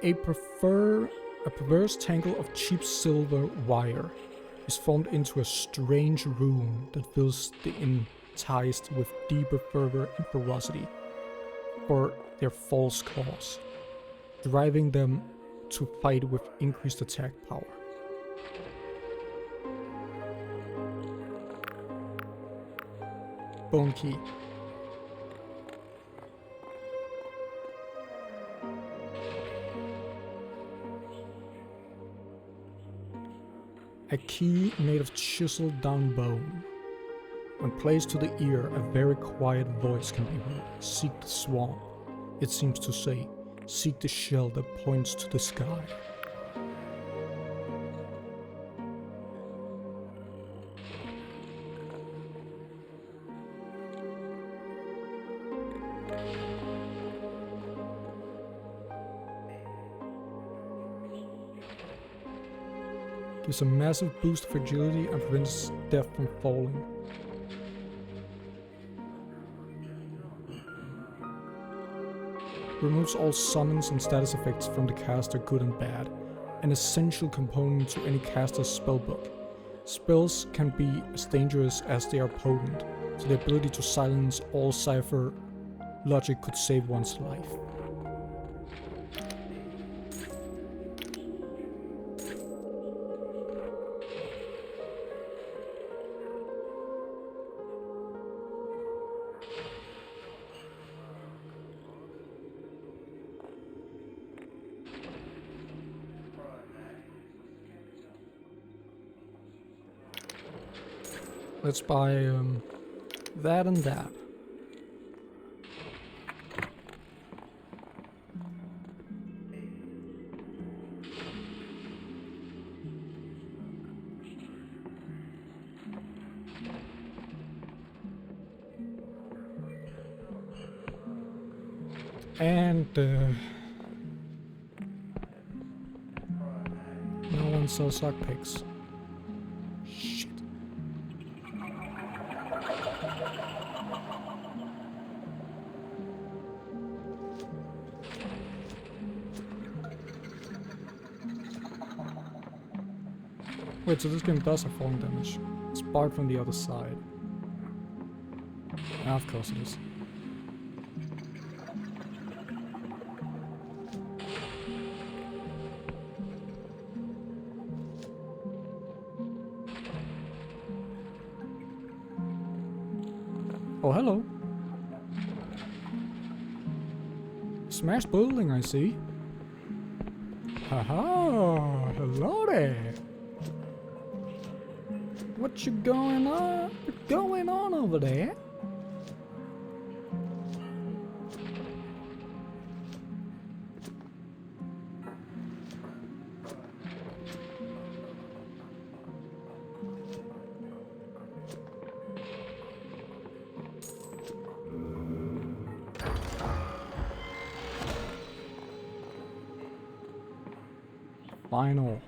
A perverse tangle of cheap silver wire is formed into a strange rune that fills the enticed with deeper fervor and ferocity. for their false cause, driving them to fight with increased attack power. Bone key. A key made of chiseled down bone. When placed to the ear, a very quiet voice can be heard. Seek the swamp. It seems to say, seek the shell that points to the sky. Gives a massive boost of agility and prevents death from falling. Removes all summons and status effects from the caster, good and bad. An essential component to any caster's spellbook. Spells can be as dangerous as they are potent, so the ability to silence all cipher logic could save one's life. Let's buy that and that. And no one sells lockpicks. Shit. Wait, so this game does have falling damage. It's barred from the other side. Yeah, of course it is. Oh, hello. Smashed building, I see. Haha, hello there. What you going on over there? Final.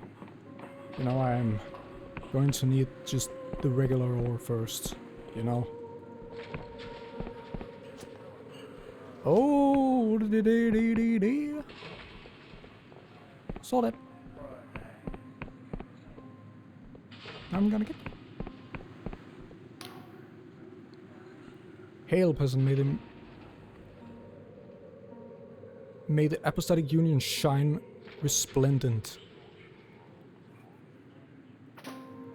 You know, I'm going to need just the regular ore first, you know? Oh, saw that. I'm gonna get. Hail person made the apostatic union shine resplendent.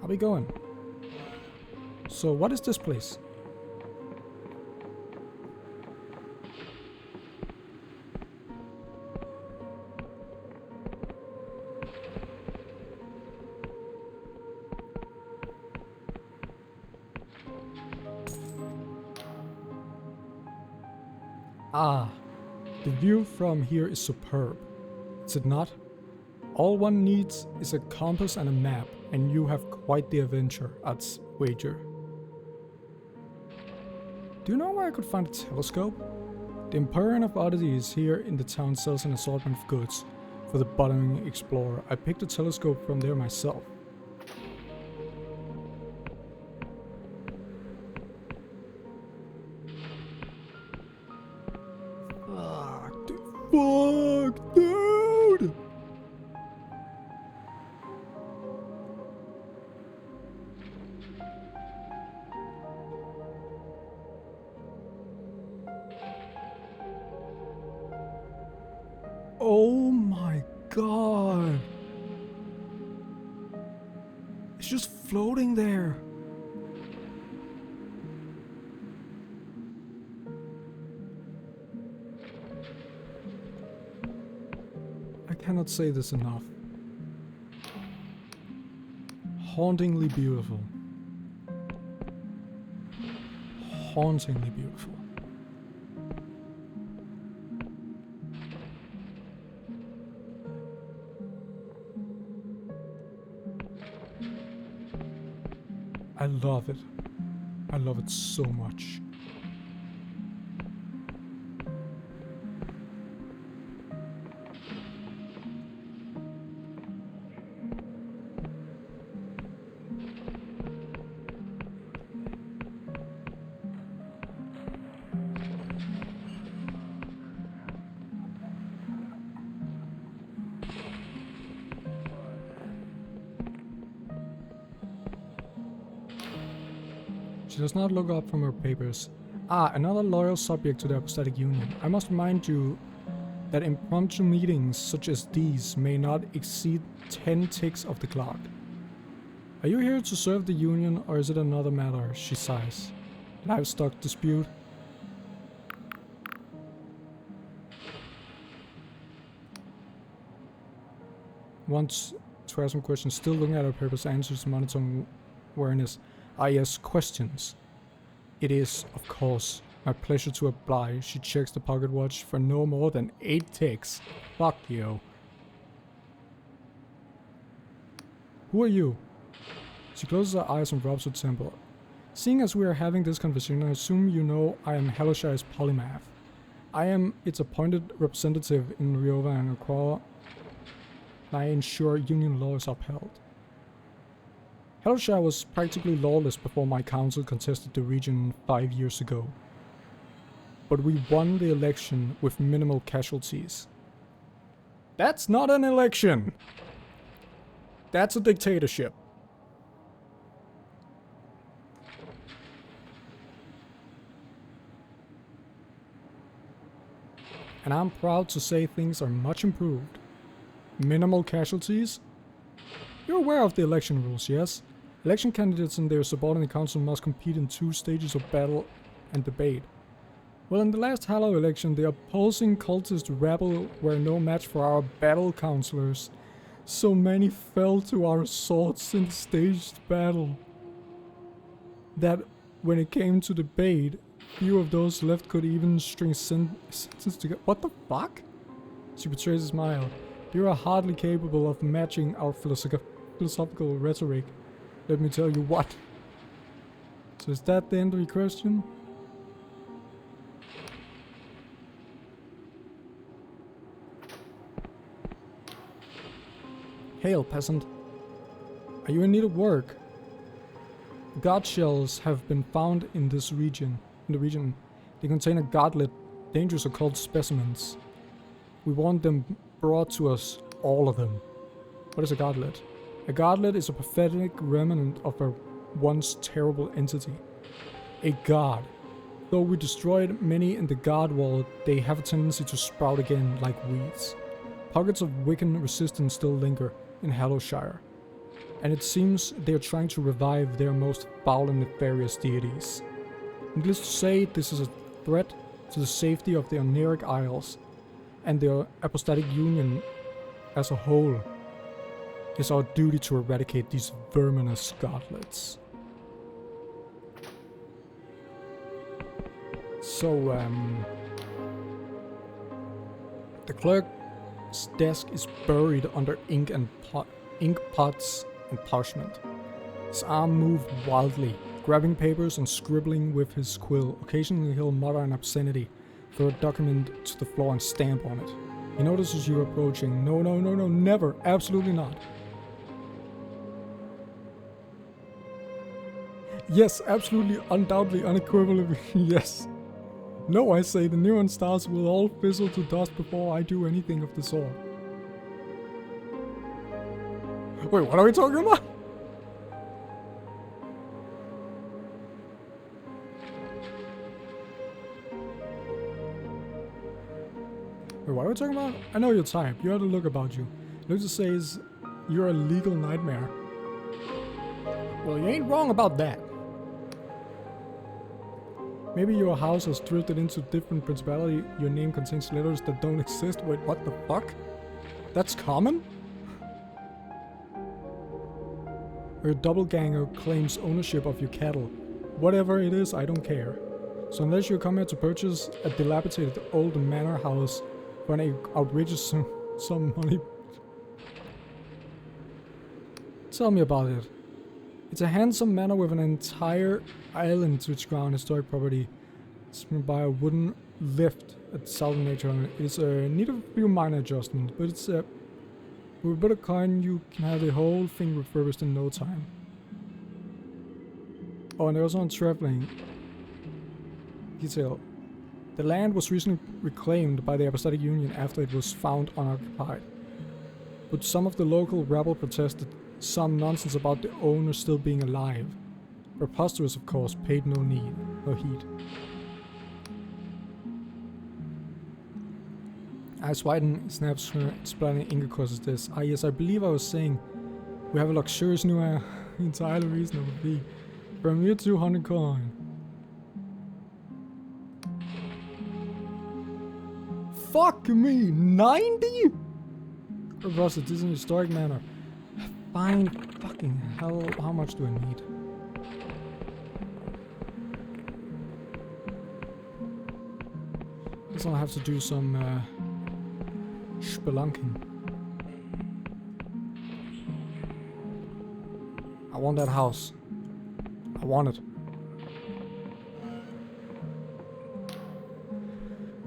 How we going? So what is this place? Ah, the view from here is superb. Is it not? All one needs is a compass and a map, and you have quite the adventure, I'd wager. Do you know where I could find a telescope? The Emporium of Oddities here in the town sells an assortment of goods for the budding explorer. I picked a telescope from there myself. Fuck, dude! god! It's just floating there. I cannot say this enough. Hauntingly beautiful. Hauntingly beautiful. I love it. I love it so much. She does not look up from her papers. Ah, another loyal subject to the Apostatic Union. I must remind you that impromptu meetings such as these may not exceed 10 ticks of the clock. Are you here to serve the Union, or is it another matter? She sighs. Livestock dispute? Wants to ask some questions, still looking at her papers, answers monotone awareness. Ah yes, questions. It is, of course, my pleasure to oblige. She checks the pocket watch for no more than 8 ticks. Fuck you. Who are you? She closes her eyes and rubs her temple. Seeing as we are having this conversation, I assume you know I am Hellshire's polymath. I am its appointed representative in Riova and Aqua. I ensure Union law is upheld. Hellshire was practically lawless before my council contested the region 5 years ago. But we won the election with minimal casualties. That's not an election! That's a dictatorship. And I'm proud to say things are much improved. Minimal casualties? You're aware of the election rules, yes? Election candidates and their subordinate council must compete in 2 stages of battle and debate. Well, in the last Hallow election, the opposing cultist rabble were no match for our battle councillors. So many fell to our swords in the staged battle that when it came to debate, few of those left could even string sentences together. What the fuck? She betrays a smile. You are hardly capable of matching our philosophical rhetoric. Let me tell you what. So is that the end of your question? Hail, peasant. Are you in need of work? God shells have been found in this region. They contain a godlet, dangerous occult specimens. We want them brought to us, all of them. What is a godlet? A godlet is a pathetic remnant of a once terrible entity. A god. Though we destroyed many in the god wall, they have a tendency to sprout again like weeds. Pockets of Wiccan resistance still linger in Hallowshire, and it seems they are trying to revive their most foul and nefarious deities. Needless to say, this is a threat to the safety of the Oneric Isles and the Apostatic Union as a whole. It's our duty to eradicate these verminous godlets. So, the clerk's desk is buried under ink pots and parchment. His arm moved wildly, grabbing papers and scribbling with his quill. Occasionally he'll mutter an obscenity, throw a document to the floor and stamp on it. He notices you approaching. No, never, absolutely not. Yes, absolutely, undoubtedly, unequivocally, yes. No, I say, the neon stars will all fizzle to dust before I do anything of the sort. Wait, what are we talking about? Wait, what are we talking about? I know your type. You had a look about you. Lucy says you're a legal nightmare. Well, you ain't wrong about that. Maybe your house has drifted into different principality. Your name contains letters that don't exist. Wait, what the fuck? That's common? Your doppelganger claims ownership of your cattle. Whatever it is, I don't care. So unless you come here to purchase a dilapidated old manor house for an outrageous sum of money, tell me about it. It's a handsome manor with an entire island to its ground, historic property. It's by a wooden lift at southern nature. It's need a few minor adjustments, but it's with a bit of coin you can have the whole thing refurbished in no time. Oh, and there's also on traveling detail. The land was recently reclaimed by the Apostolic Union after it was found unoccupied. But some of the local rabble protested some nonsense about the owner still being alive. Preposterous, of course, paid no heed. Ice Whiten snaps her splitting ink across this. Ah yes, I believe I was saying we have a luxurious new entirely reasonable fee. From you 200 coin. Fuck me, 90? Across the Disney historic manor. Fine fucking hell, how much do I need? Guess I'll have to do some spelunking. I want that house. I want it.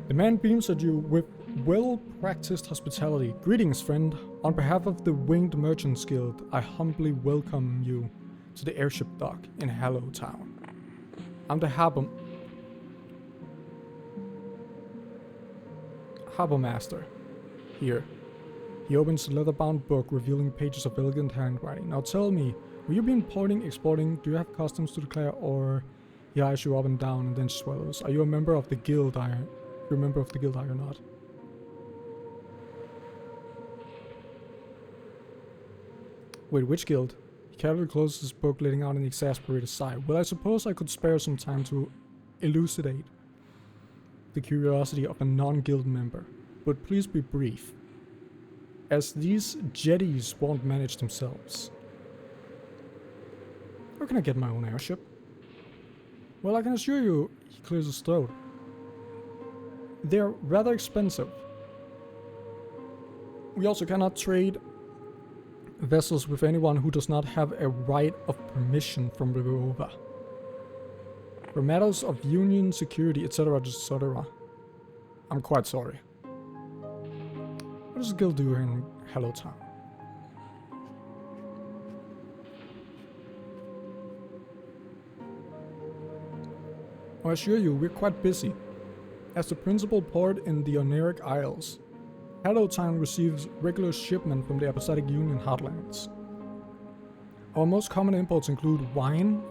The man beams at you with well-practiced hospitality. Greetings, friend. On behalf of the Winged Merchants Guild, I humbly welcome you to the airship dock in Hallow Town. I'm the harbor master. Here. He opens a leather-bound book revealing pages of elegant handwriting. Now tell me, will you be importing, exporting? Do you have customs to declare, or he eyes you up and down and then swallows? Are you a member of the guild? Are you a member of the guild? Are you not? Wait, which guild? He casually closes his book, letting out an exasperated sigh. Well, I suppose I could spare some time to elucidate the curiosity of a non-guild member, but please be brief, as these jetties won't manage themselves. Where can I get my own airship? Well, I can assure you, he clears his throat, they're rather expensive. We also cannot trade vessels with anyone who does not have a right of permission from the rover. For matters of union, security, etc., etc. I'm quite sorry. What does the guild do here in Hallow Town? I assure you, we're quite busy. As the principal port in the Oneric Isles, Hallow Town receives regular shipment from the Apostolic Union heartlands. Our most common imports include wine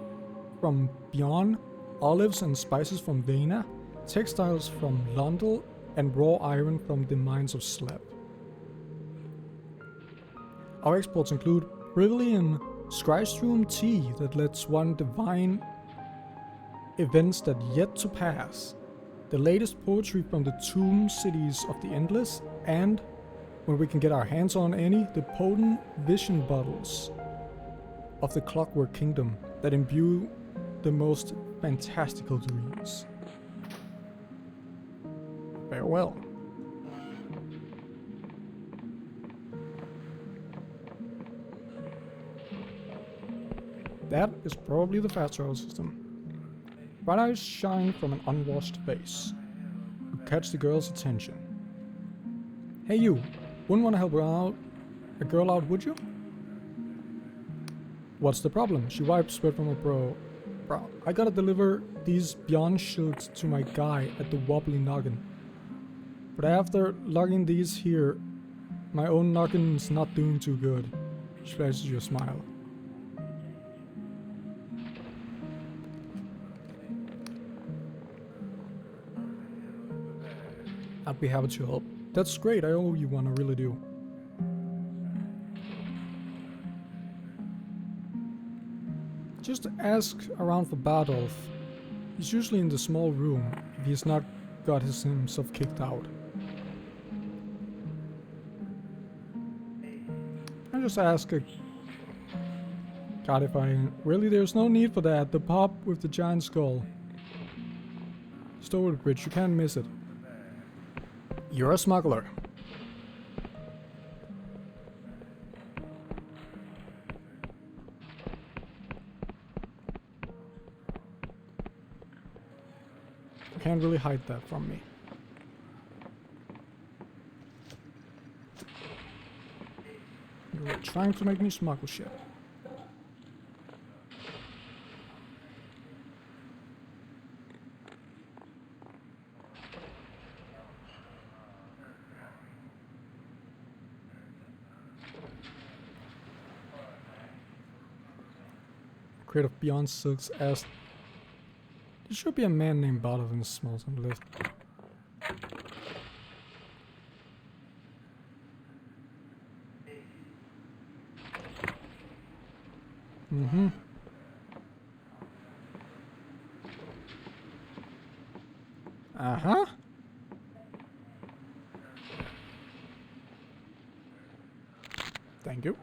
from Bjorn, olives and spices from Vena, textiles from Londel, and raw iron from the mines of Slab. Our exports include Brilliant Skrystrom tea that lets one divine events that yet to pass, the latest poetry from the tomb cities of the Endless, and, when we can get our hands on any, the potent vision bottles of the Clockwork Kingdom that imbue the most fantastical dreams. Farewell. That is probably the fast travel system. Bright eyes shine from an unwashed face. You catch the girl's attention. Hey you, wouldn't want to help a girl out, would you? What's the problem? She wipes sweat from her brow. I gotta deliver these Beyond Shields to my guy at the Wobbly Noggin. But after lugging these here, my own noggin's not doing too good. She flashes you a smile. I'd be happy to help. That's great, I owe you one, I really do. Just ask around for Bardolph. He's usually in the small room if he's not got himself kicked out. I just ask a... God, if I... Really, there's no need for that. The pub with the giant skull. Stowed bridge, you can't miss it. You're a smuggler. You can't really hide that from me. You were trying to make me smuggle shit. Crate of Beyond Silks asked, there should be a man named Bartlett in the small town list. Mm-hmm. Uh-huh. Thank you.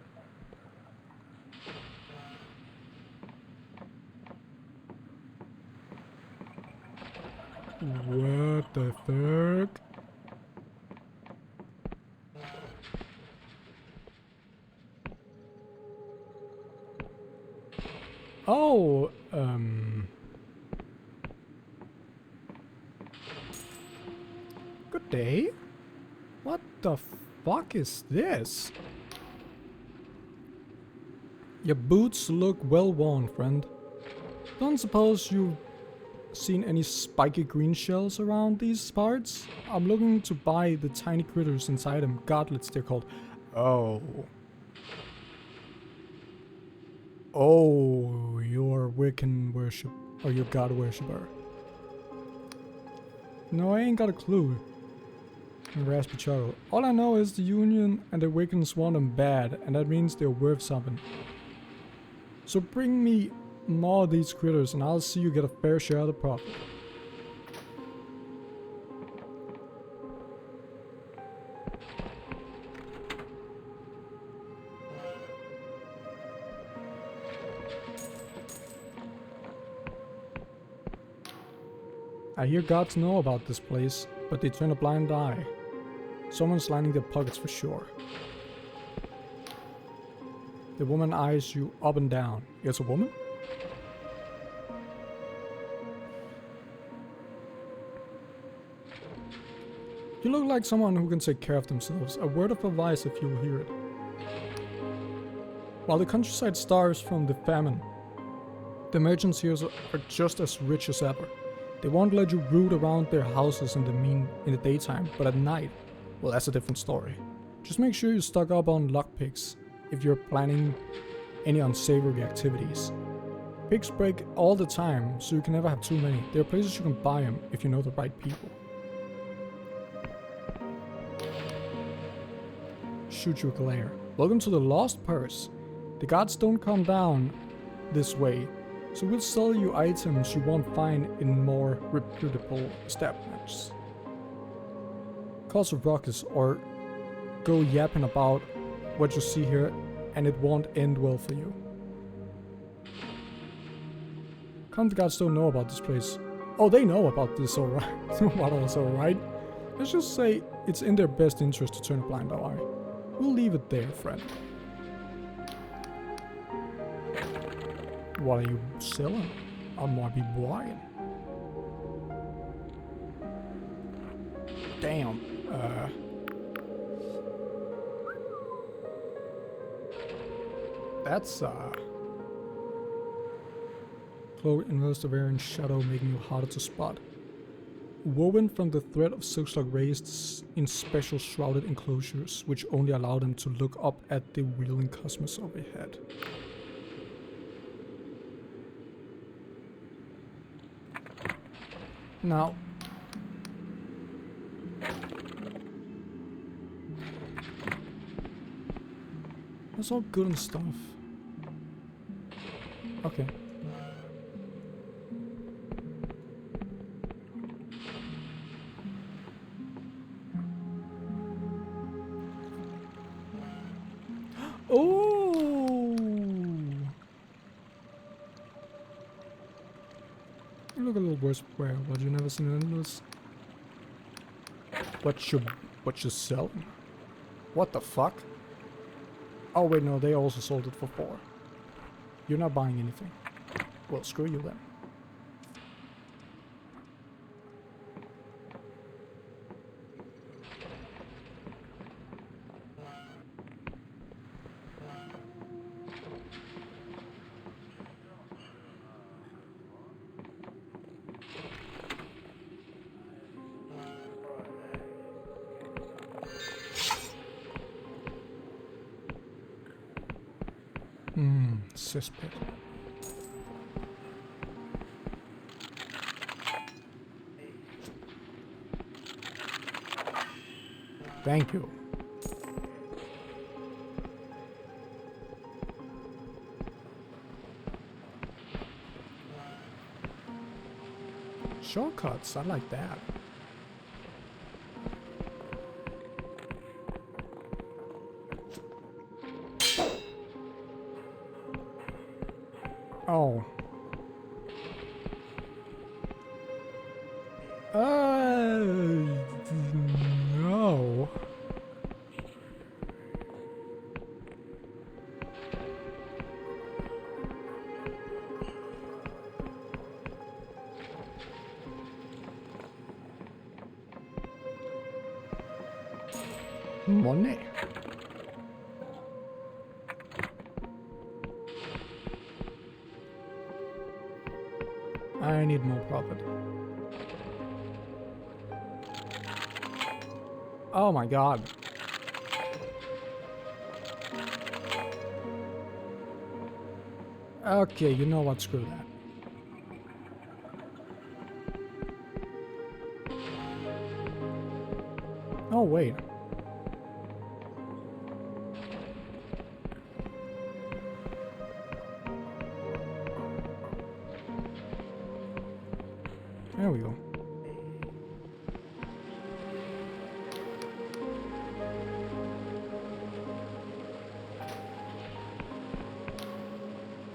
What the fuck? Oh, good day. What the fuck is this? Your boots look well worn, friend. Don't suppose you've seen any spiky green shells around these parts? I'm looking to buy the tiny critters inside them. Godlets, they're called. Oh. Oh, you're Wiccan worship, or you're God worshipper. No, I ain't got a clue. Raspy chuckle. All I know is the Union and the Wiccans want them bad, and that means they're worth something. So bring me more of these critters, and I'll see you get a fair share of the profit. I hear gods know about this place, but they turn a blind eye. Someone's lining their pockets for sure. The woman eyes you up and down. It's a woman? You look like someone who can take care of themselves. A word of advice if you'll hear it. While the countryside starves from the famine, the merchants here are just as rich as ever. They won't let you root around their houses in the daytime, but at night, well, that's a different story. Just make sure you stock up on lockpicks if you're planning any unsavory activities. Pigs break all the time, so you can never have too many. There are places you can buy them if you know the right people. Shoot you a glare. Welcome to the Lost Purse. The gods don't come down this way, so we'll sell you items you won't find in more reputable establishments. Cause a ruckus or go yapping about what you see here, and it won't end well for you. Come, the gods don't know about this place. Oh, they know about this, alright. What else, alright? Let's just say it's in their best interest to turn a blind eye. We'll leave it there, friend. What are you selling? I might be buying. Damn. That's cloak inverse the wearing shadow, making you harder to spot. Woven from the thread of silkslock raised in special shrouded enclosures, which only allow them to look up at the wheeling cosmos overhead. Now, that's all good and stuff. Okay, You look a little worse where, but you never seen endless. What you selling? What the fuck? Oh wait, no, they also sold it for 4. You're not buying anything. Well, screw you then. Cesspit. Thank you. Shortcuts, I like that. Oh. No. Money. I need more profit. Oh my god. Okay, you know what? Screw that. Oh, wait. There we go.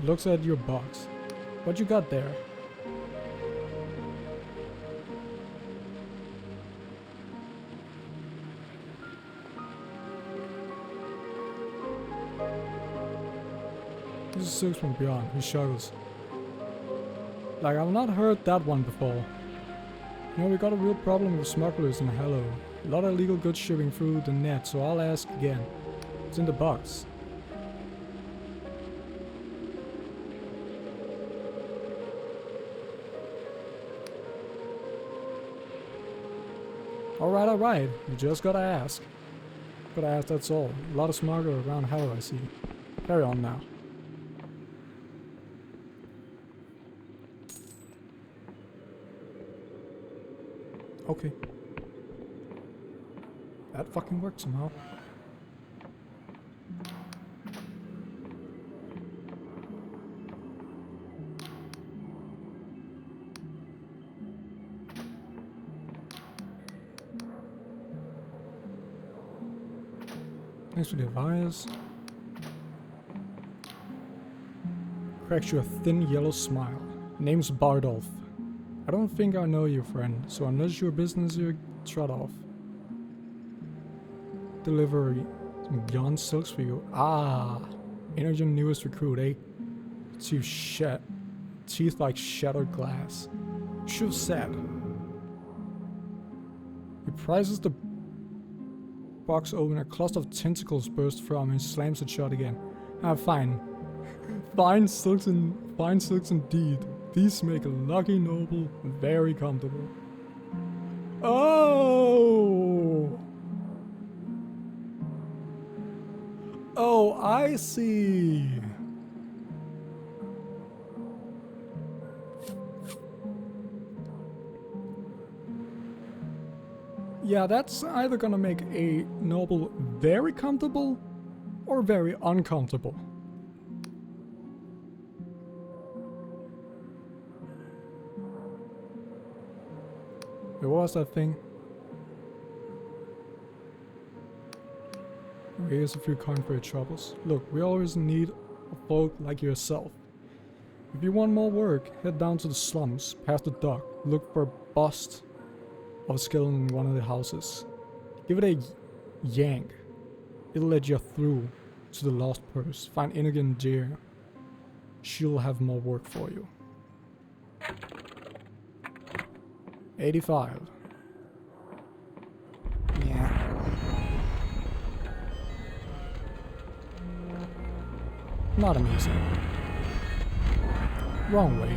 Looks at your box. What you got there? This is 6 from beyond. He struggles. Like, I've not heard that one before. You know, we got a real problem with smugglers in Hello. A lot of illegal goods shipping through the net, so I'll ask again. It's in the box. Alright. You just gotta ask. Gotta ask, that's all. A lot of smugglers around Hello, I see. Carry on now. Okay. That fucking worked somehow. Thanks for the advice. Cracks you a thin yellow smile. Name's Bardolph. I don't think I know you, friend, so unless your business you're shut off. Delivery. Some Beyond Silks for you. Ah, ain't your newest recruit, eh? Teeth like shattered glass. Should've said. He prices the box open, a cluster of tentacles burst from and slams it shut again. Ah, fine. Fine silks indeed. These make a lucky noble very comfortable. Oh! Oh, I see. Yeah, that's either gonna make a noble very comfortable or very uncomfortable. Wait, what was that thing? Here's a few coin for your troubles. Look, we always need a folk like yourself. If you want more work, head down to the slums, past the dock, look for a bust of a skeleton in one of the houses. Give it a yank. It'll let you through to the lost purse. Find Inogen Deer. She'll have more work for you. 85. Yeah. Not amazing. Wrong way.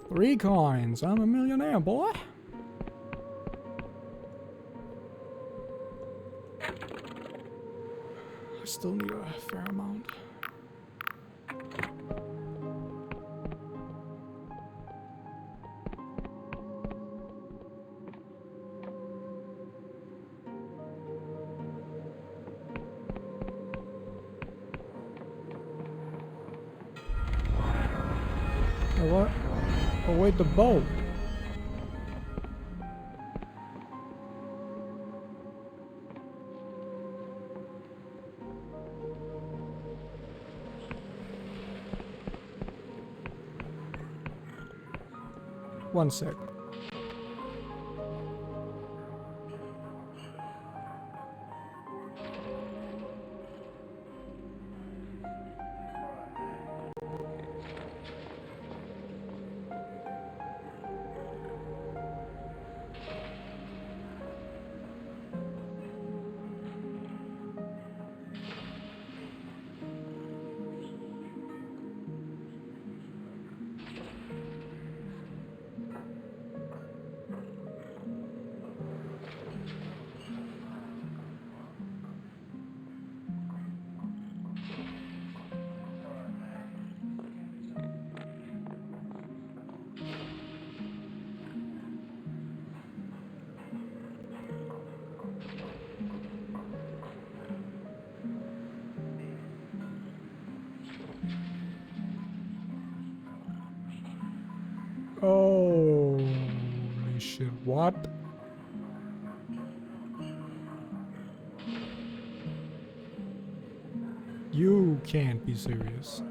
Three coins. I'm a millionaire, boy. I still need a fair amount. What? Oh wait, the boat. One sec. Holy shit, what? You can't be serious.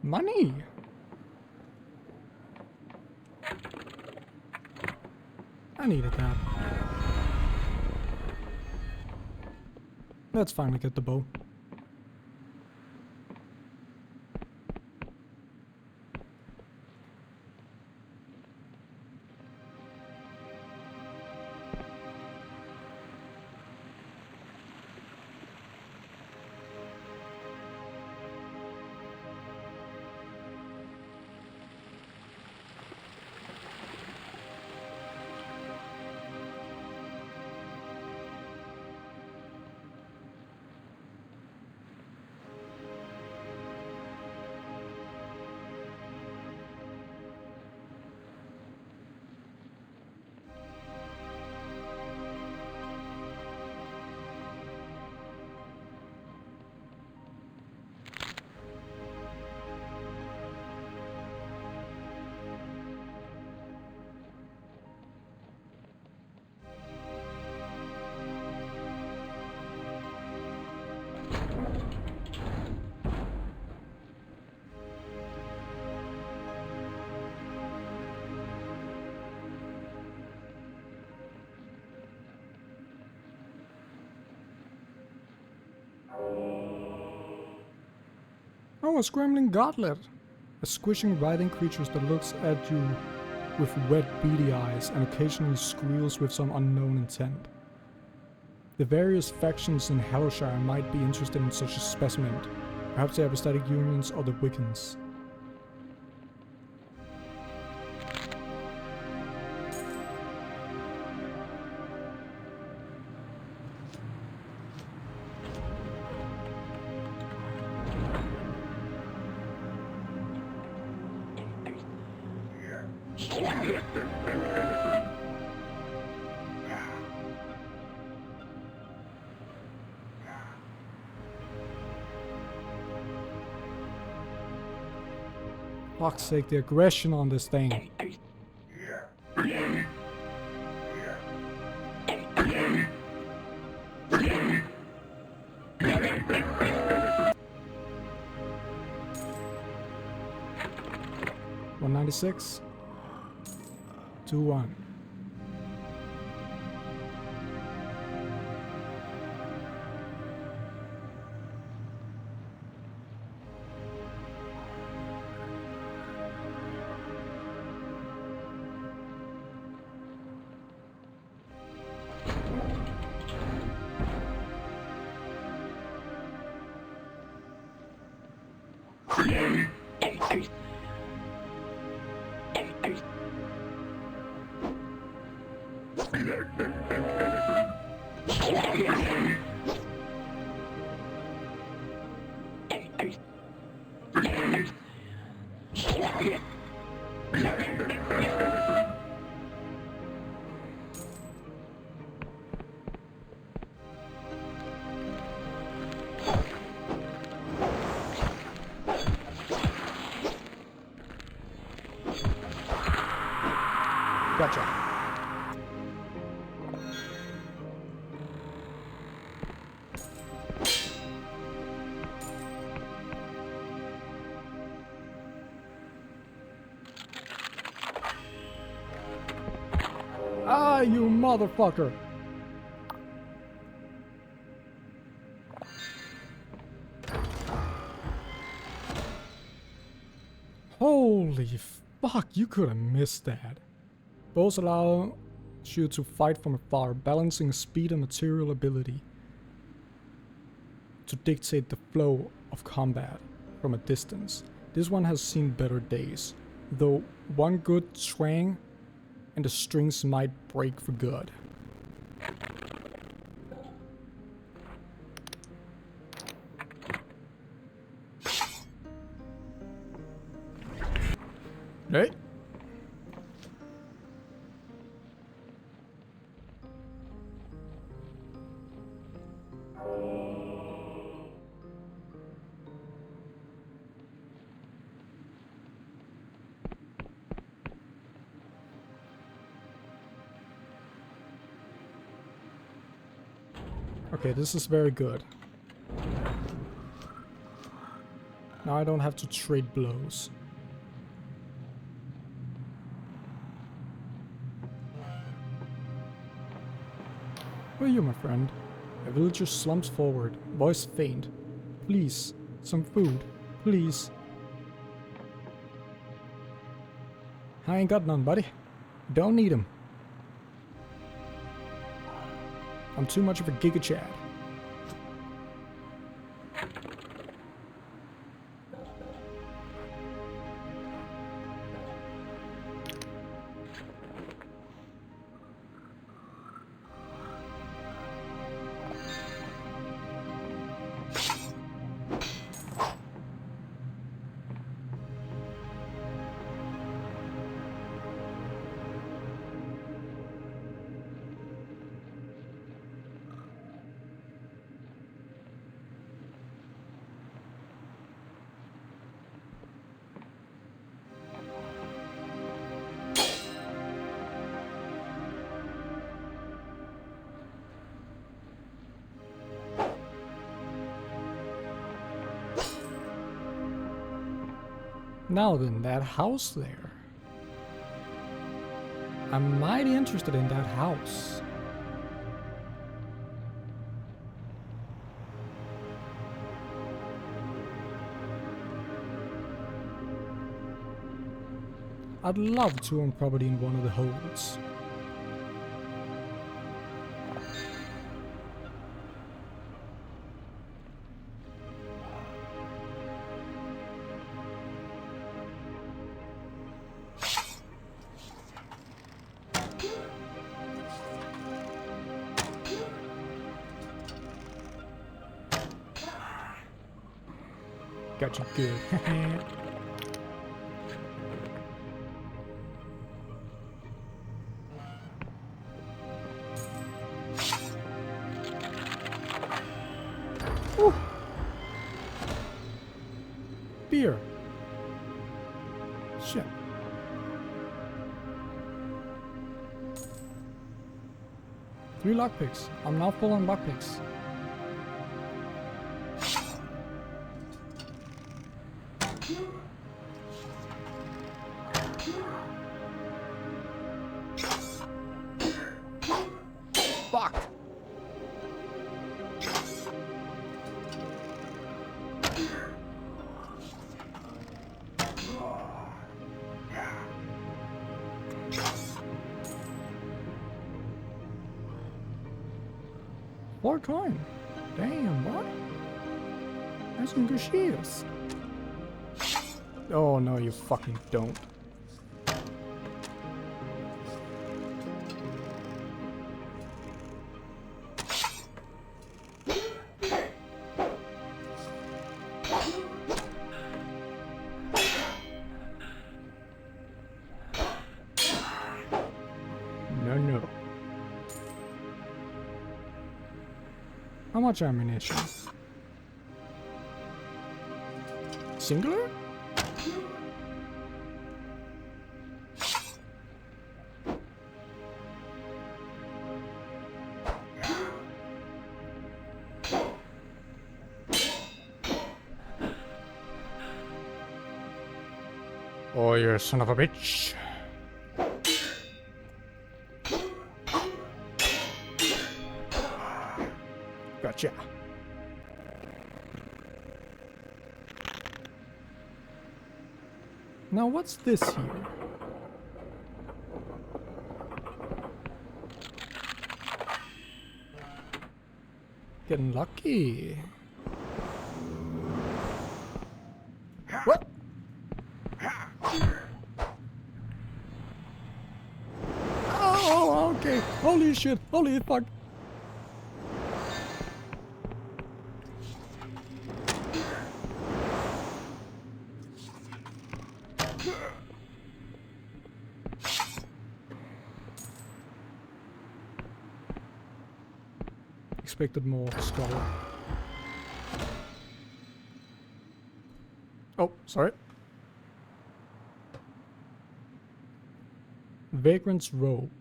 Money! I needed that. Let's finally get the bow. Oh, a scrambling gauntlet! A squishing writhing creature that looks at you with wet beady eyes and occasionally squeals with some unknown intent. The various factions in Harrowshire might be interested in such a specimen. Perhaps the apostatic unions or the Wiccans. Fuck's sake, the aggression on this thing. $196. 2-1. Gotcha. Ah, you motherfucker! Holy fuck, you could have missed that. Bows allow you to fight from afar, balancing speed and material ability to dictate the flow of combat from a distance. This one has seen better days, though one good twang and the strings might break for good. Hey. Okay, this is very good. Now I don't have to trade blows. Who are you, my friend? A villager slumps forward, voice faint. Please, some food, please. I ain't got none, buddy. Don't need 'em. I'm too much of a Giga Chad. Now then, that house there. I'm mighty interested in that house. I'd love to own property in one of the holds. Got you good. Woo. Beer. Shit. Three lockpicks. I'm now full on lockpicks. Fuck. More coin. Damn, boy. That's some good shears. Oh no, you fucking don't. No. How much ammunition? Singular? Oh, you son of a bitch. Gotcha. Now what's this here? Getting lucky. What? Oh, okay. Holy shit. Holy fuck. Expected more skull. Oh, sorry. Vagrant's robe.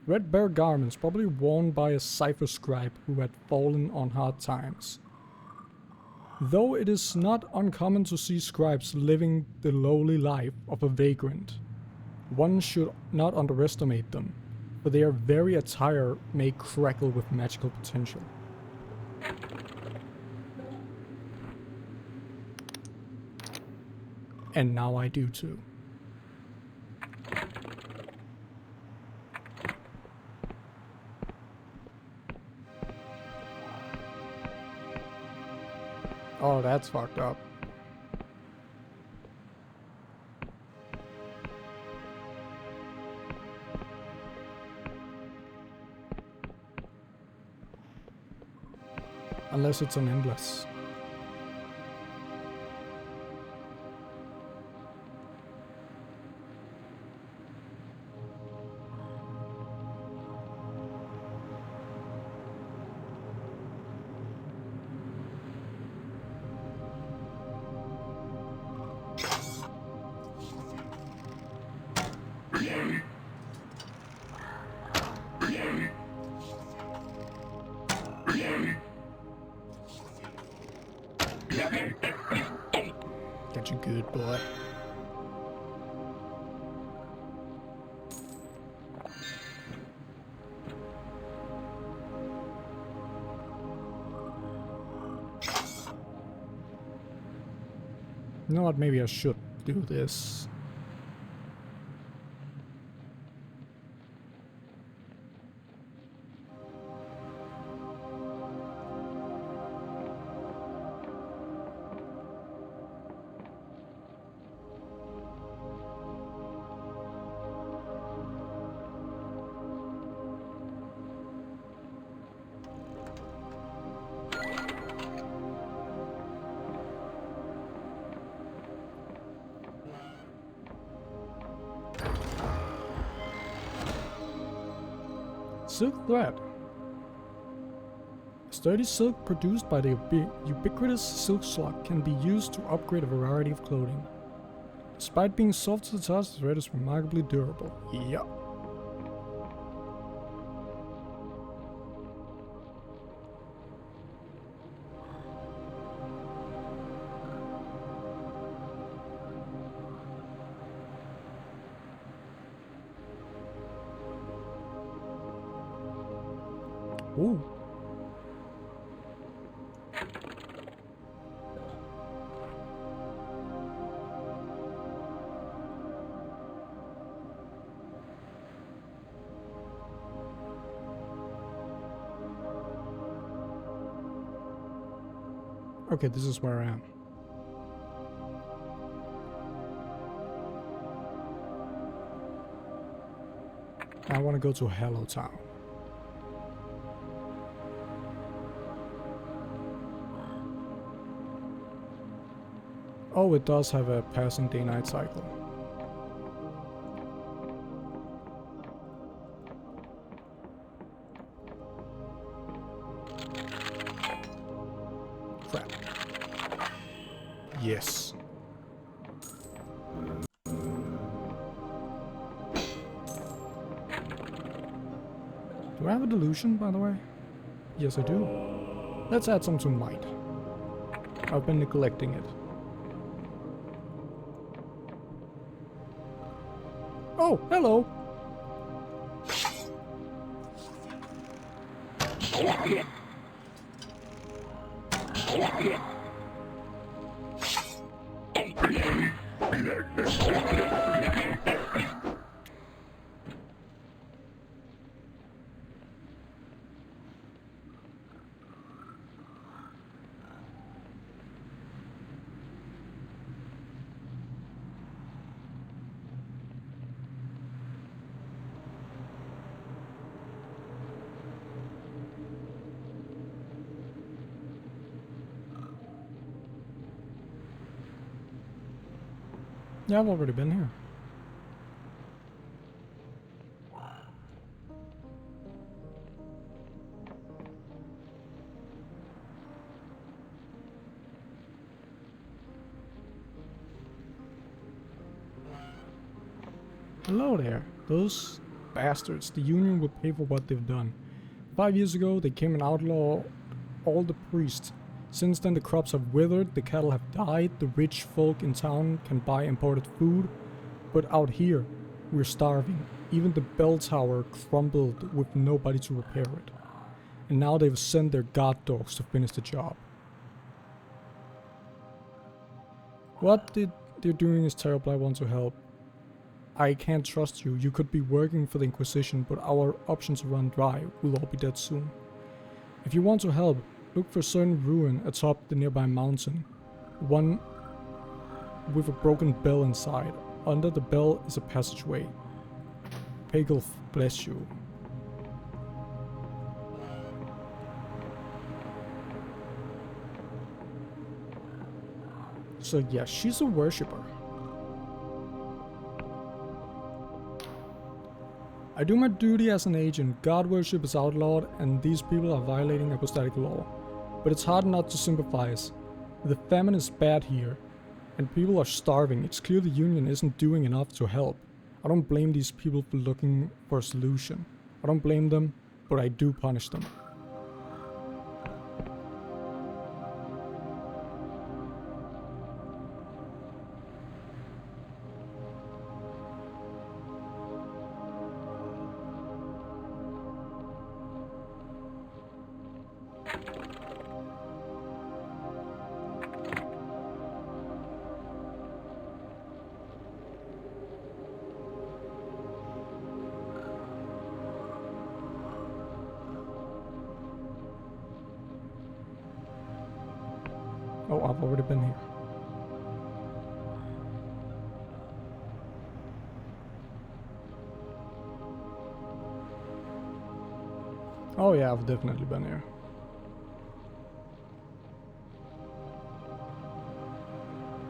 Red bare garments, probably worn by a cipher scribe who had fallen on hard times. Though it is not uncommon to see scribes living the lowly life of a vagrant, one should not underestimate them, for their very attire may crackle with magical potential. And now I do too. Oh, that's fucked up. Unless it's an endless. Got you good, boy. You know what, maybe I should do this. Silk thread. Sturdy silk produced by the ubiquitous silk slug can be used to upgrade a variety of clothing. Despite being soft to the touch, the thread is remarkably durable. Yup. Ooh. Okay, this is where I am. I want to go to Hello Town. Oh, it does have a passing day-night cycle. Crap. Yes. Do I have a delusion, by the way? Yes, I do. Let's add some to might. I've been neglecting it. Oh, hello! Yeah, I've already been here. Hello there. Those bastards. The Union will pay for what they've done. 5 years ago, they came and outlawed all the priests. Since then, the crops have withered, the cattle have died, the rich folk in town can buy imported food. But out here, we're starving. Even the bell tower crumbled with nobody to repair it. And now they've sent their guard dogs to finish the job. What they're doing is terrible. I want to help. I can't trust you. You could be working for the Inquisition, but our options are run dry. We'll all be dead soon. If you want to help, look for a certain ruin atop the nearby mountain. One with a broken bell inside. Under the bell is a passageway. Pagel bless you. So yeah, she's a worshipper. I do my duty as an agent. God worship is outlawed and these people are violating apostolic law. But it's hard not to sympathize. The famine is bad here, and people are starving. It's clear the Union isn't doing enough to help. I don't blame these people for looking for a solution. I don't blame them, but I do punish them. Oh, I've already been here. Oh yeah, I've definitely been here.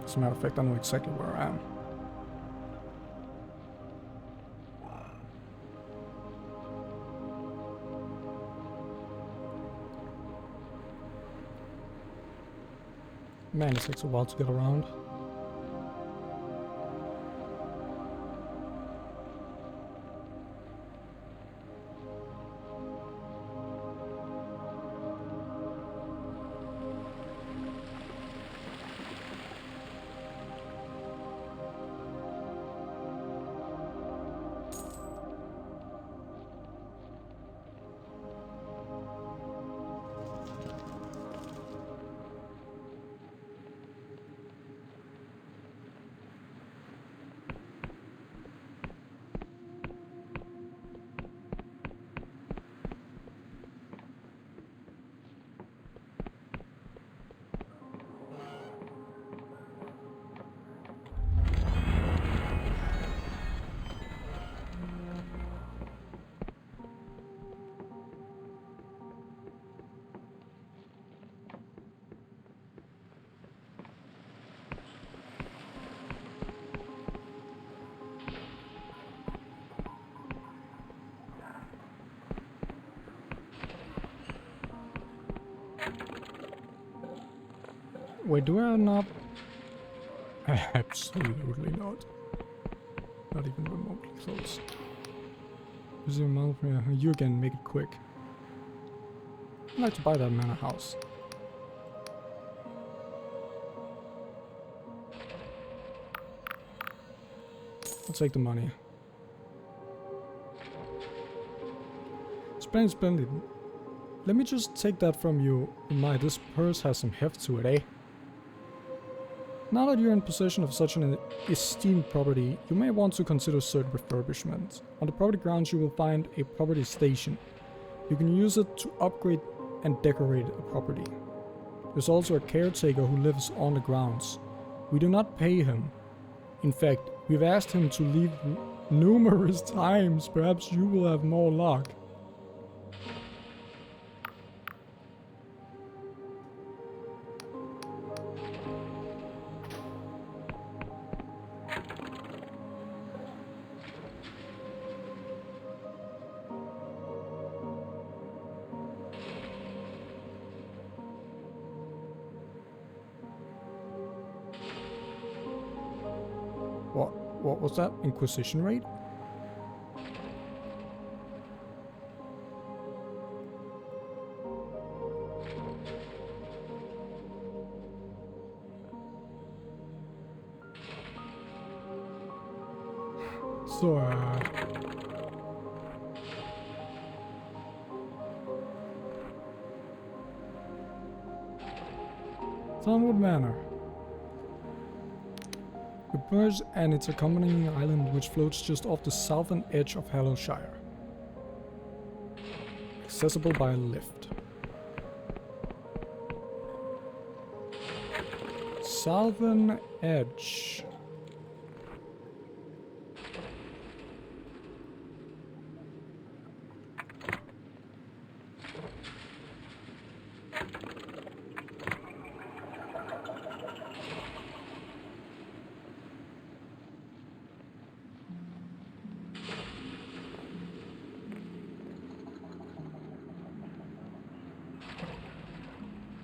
As a matter of fact, I know exactly where I am. Man, it takes a while to get around. Wait, do I not? Absolutely not. Not even remotely close. Resume month. You again, make it quick. I'd like to buy that manor house. I'll take the money. Splendid. Let me just take that from you. This purse has some heft to it, eh? Now that you're in possession of such an esteemed property, you may want to consider certain refurbishments. On the property grounds you will find a property station. You can use it to upgrade and decorate a property. There's also a caretaker who lives on the grounds. We do not pay him. In fact, we've asked him to leave numerous times. Perhaps you will have more luck. What was that? Inquisition rate? So, Thornwood Manor. The Burge and its accompanying island, which floats just off the southern edge of Hallowshire. Accessible by a lift. Southern edge.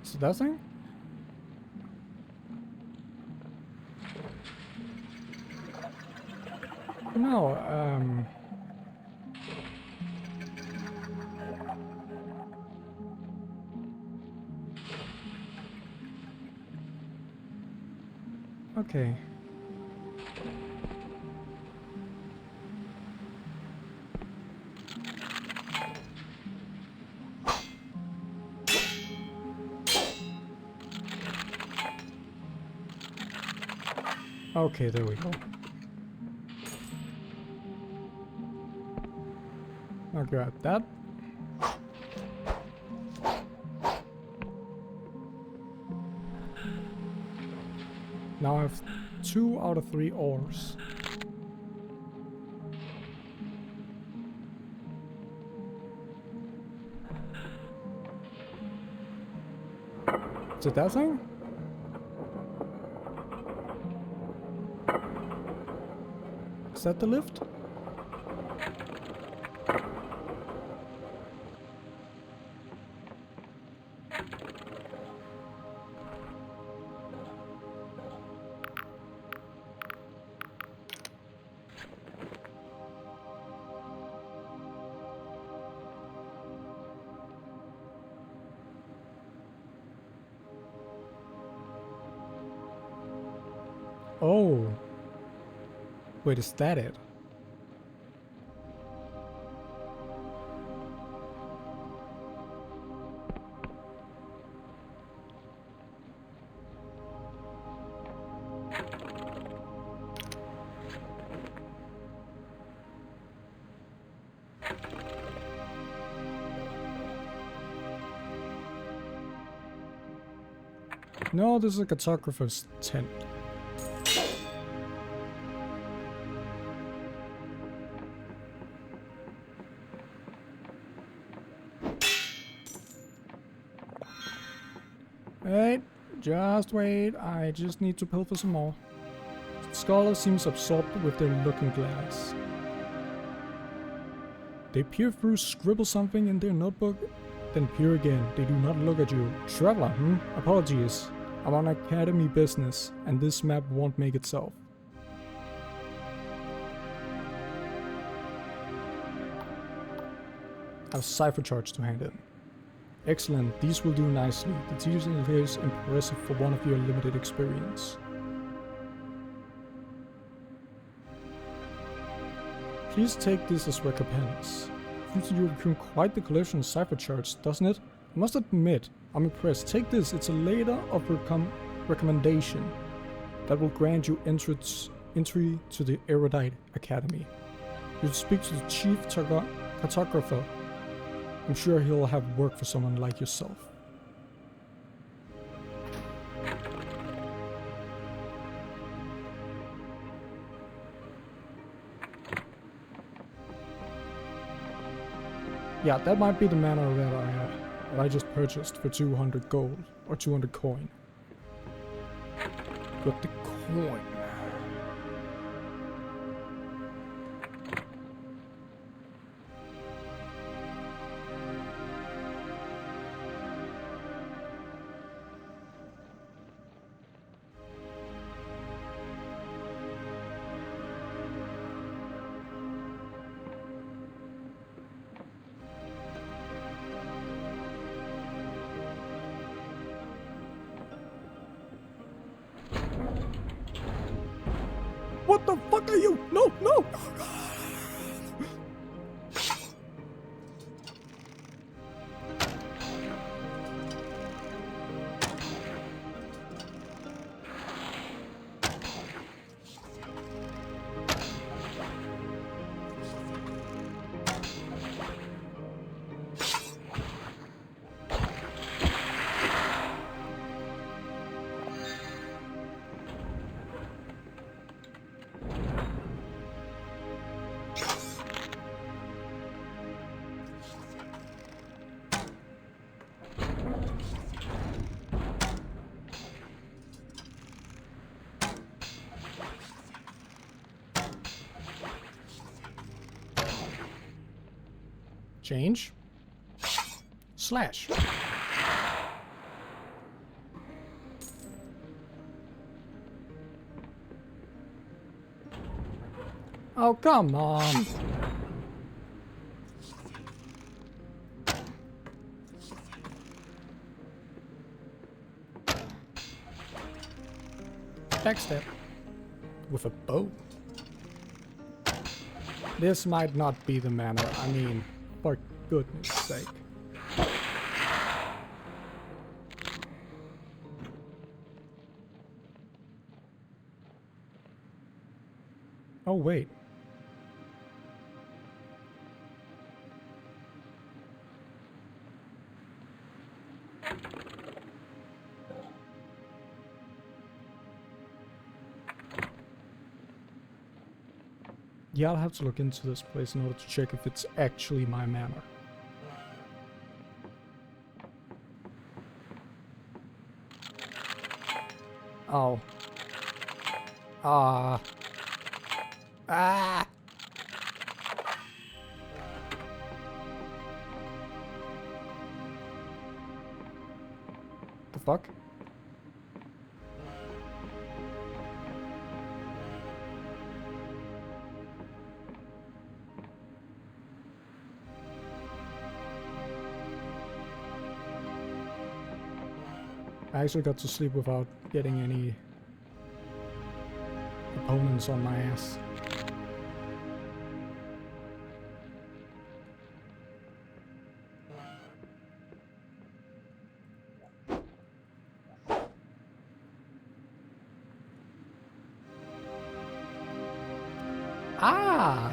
Is it that thing? No, okay. Okay, there we go. I'll grab that. Now I have 2 out of 3 ores. Is it that thing? Is that the lift? Oh. Wait, is that it? No, this is a cartographer's tent. Wait, just wait. I just need to pilfer some more. The scholar seems absorbed with their looking glass. They peer through, scribble something in their notebook, then peer again. They do not look at you. Traveler, Apologies. I'm on academy business, and this map won't make itself. I have cipher charts to hand in. Excellent, these will do nicely. The teaching is impressive for one of your limited experience. Please take this as recompense. You have quite the collection of cipher charts, doesn't it? I must admit, I'm impressed. Take this, it's a letter of recommendation that will grant you entry to the Erudite Academy. You should speak to the chief cartographer. I'm sure he'll have work for someone like yourself. Yeah, that might be the manor that I just purchased for 200 gold, or 200 coin. Got the coin. What the fuck are you? No, no! Change. Slash. Oh, come on. Backstep. With a bow. This might not be the manor. I mean, for goodness sake. Oh, wait. Yeah, I'll have to look into this place in order to check if it's actually my manor. Oh. Ah. Ah! The fuck? I actually got to sleep without getting any opponents on my ass. Ah!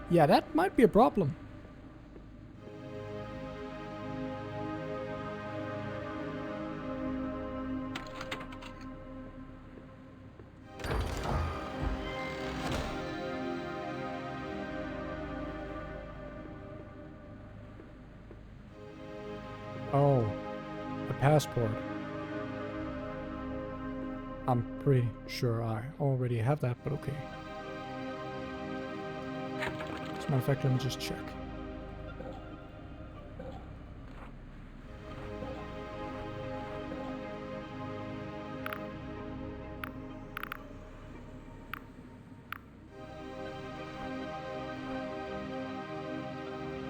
Yeah, that might be a problem. Oh, a passport. I'm pretty sure I already have that, but okay. As a matter of fact, let me just check.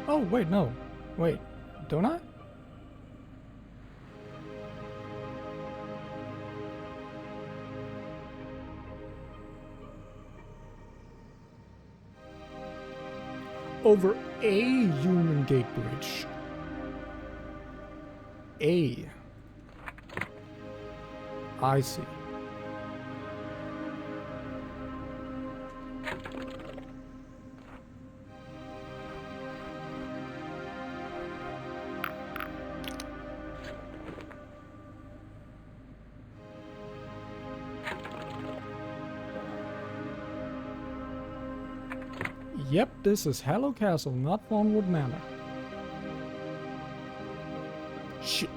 Oh, wait, no. Wait, don't I? Over a Union Gate Bridge. A. I see. Yep, this is Hallow Castle, not Thornwood Manor. Shit.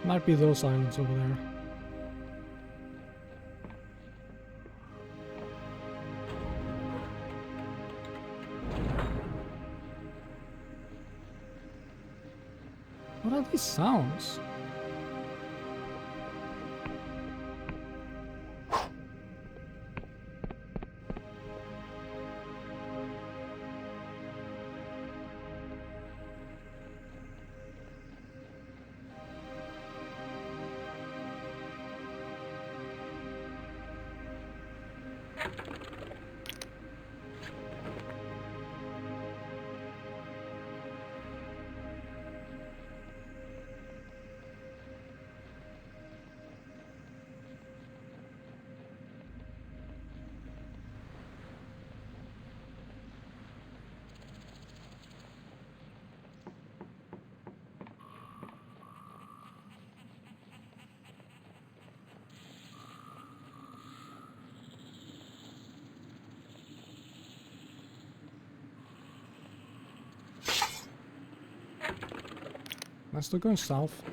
Might be those islands over there. What are these sounds? Am I still going south?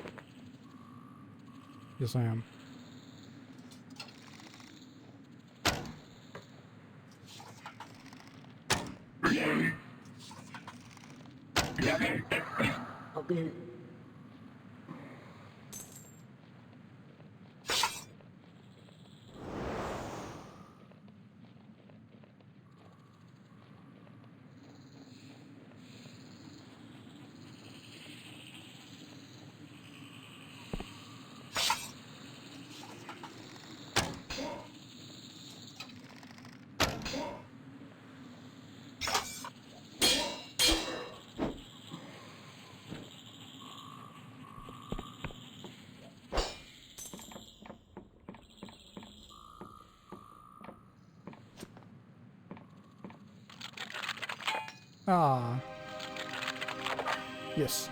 Yes, I am. Okay. Ah. Yes.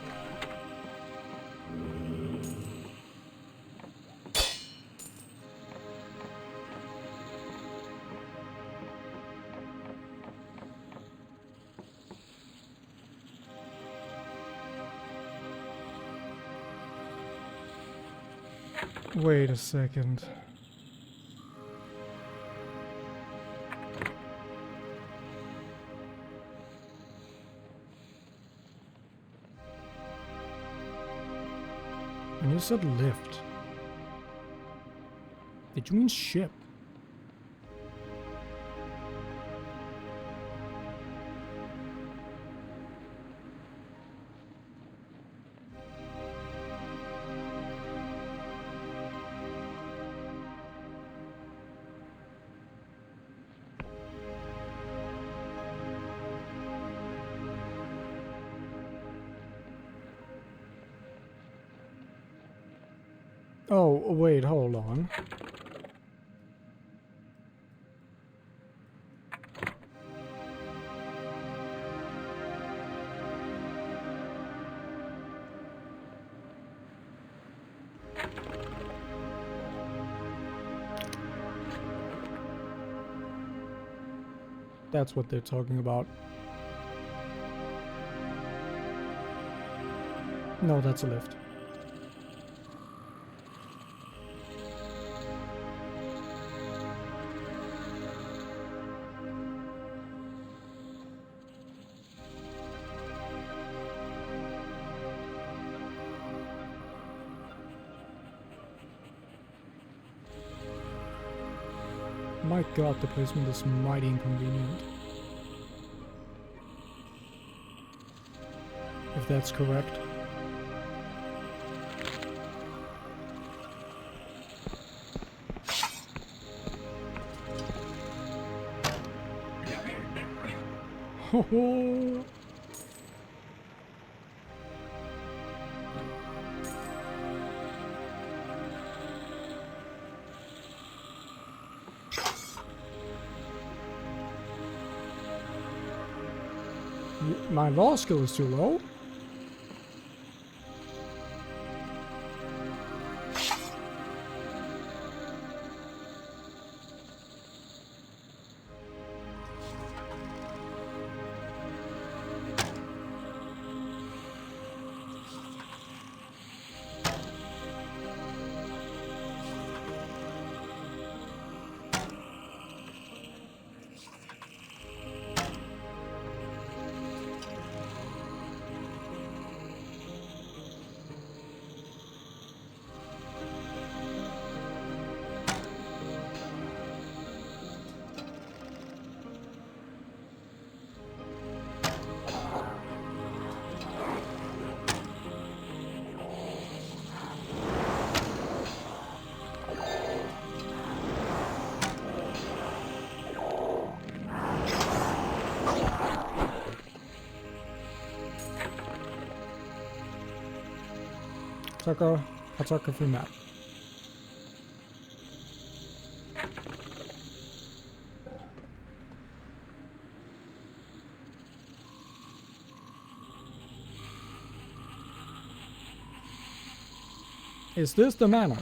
Wait a second. You said lift. Did you mean ship? Oh, wait, hold on. That's what they're talking about. No, that's a lift. My god, the placement is mighty inconvenient. If that's correct. Ho ho! My law skill is too low. Cartography map. Is this the manor?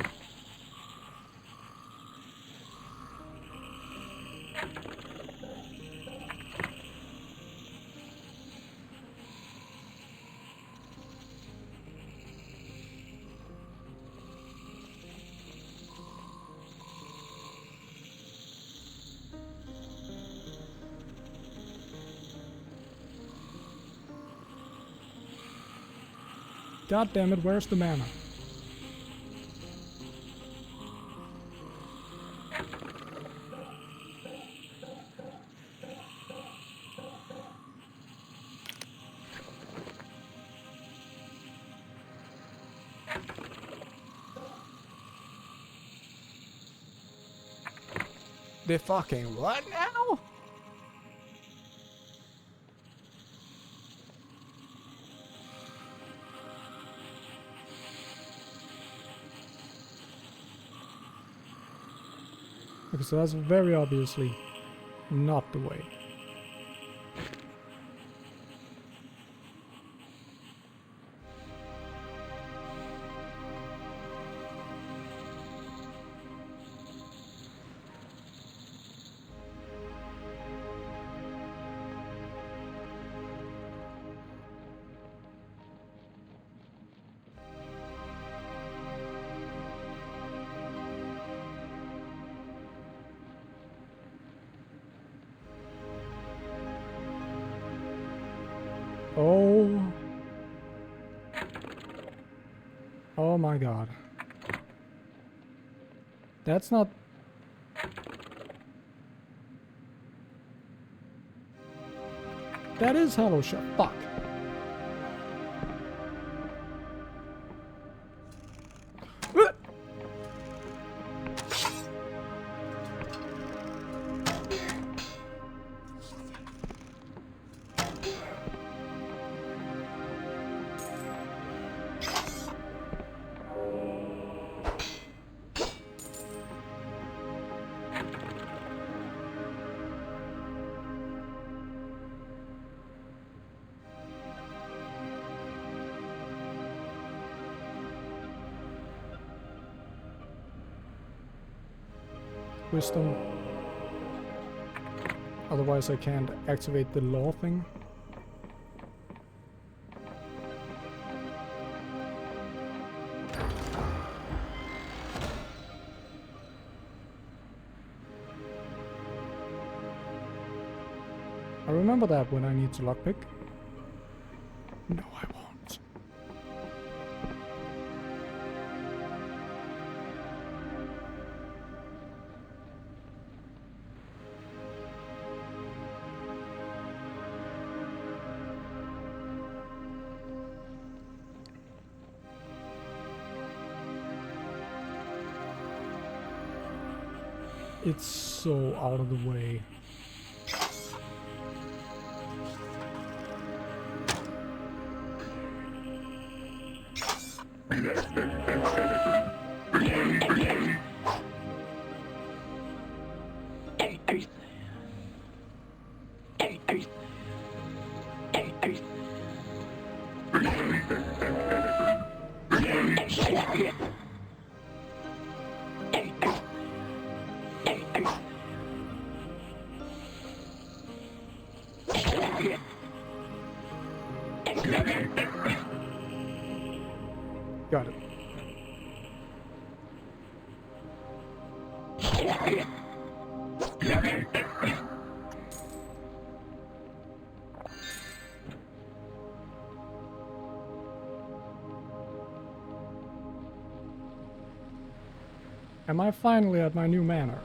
God damn it, where's the manor? The fucking what now? Okay, so that's very obviously not the way. Oh my god. That's not... That is hollow shell. Fuck. Wisdom. Otherwise I can't activate the law thing. I remember that when I need to lockpick. No, I won't. It's so out of the way. Got it. Am I finally at my new manor?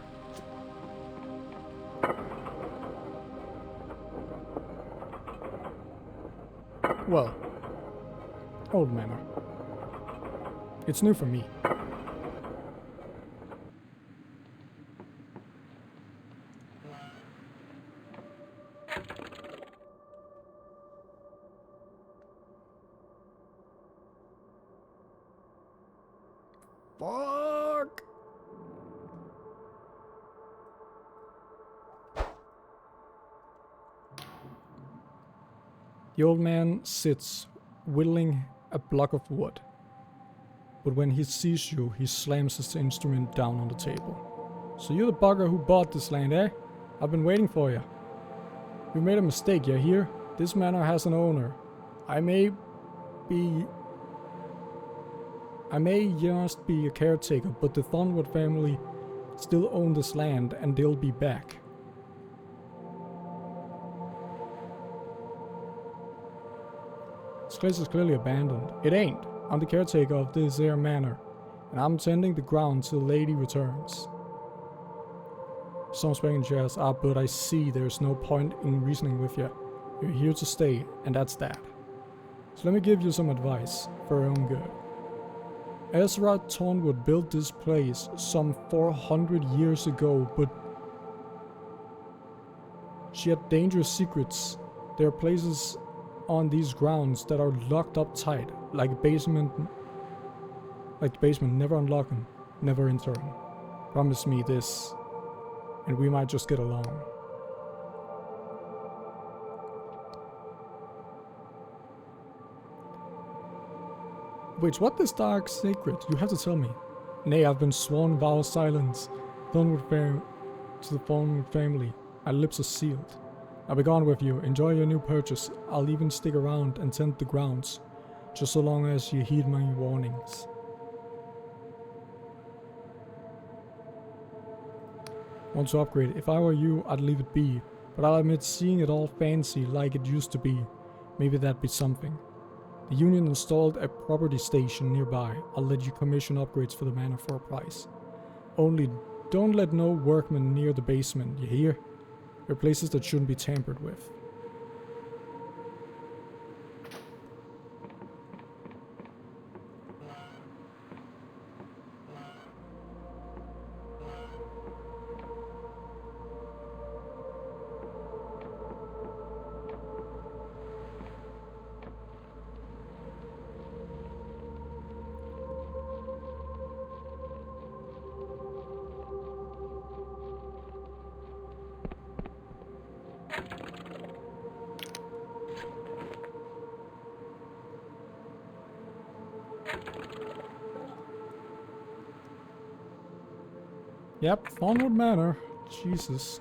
Well, old manor. It's new for me. Fuck! The old man sits, whittling a block of wood. But when he sees you, he slams his instrument down on the table. So you're the bugger who bought this land, eh? I've been waiting for you. You made a mistake, you hear? This manor has an owner. I may just be a caretaker, but the Thornwood family still own this land and they'll be back. This place is clearly abandoned. It ain't. I'm the caretaker of this here manor, and I'm tending the ground till lady returns. Some spring chairs up, but I see there's no point in reasoning with you. You're here to stay, and that's that. So let me give you some advice for your own good. Ezra Thornwood built this place some 400 years ago, but she had dangerous secrets. There are places on these grounds that are locked up tight, like the basement, never unlock them, never enter them. Promise me this, and we might just get along. Wait, what this dark secret? You have to tell me. Nay, I've been sworn vow of silence. To the Thornwood family. My lips are sealed. I'll be gone with you. Enjoy your new purchase. I'll even stick around and tend the grounds, just so long as you heed my warnings. Want to upgrade? If I were you, I'd leave it be. But I'll admit, seeing it all fancy like it used to be, maybe that'd be something. The Union installed a property station nearby. I'll let you commission upgrades for the manor for a price. Only don't let no workmen near the basement, you hear? They're places that shouldn't be tampered with. Yep, Thornwood Manor. Jesus.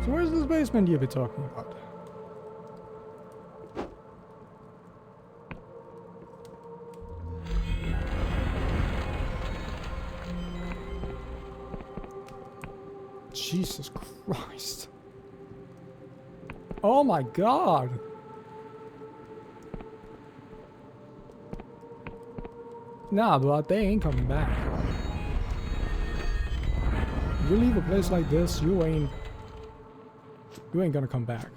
So where's this basement you've been talking about? Jesus Christ. Oh my god! Nah, but they ain't coming back. You leave a place like this, you ain't gonna come back.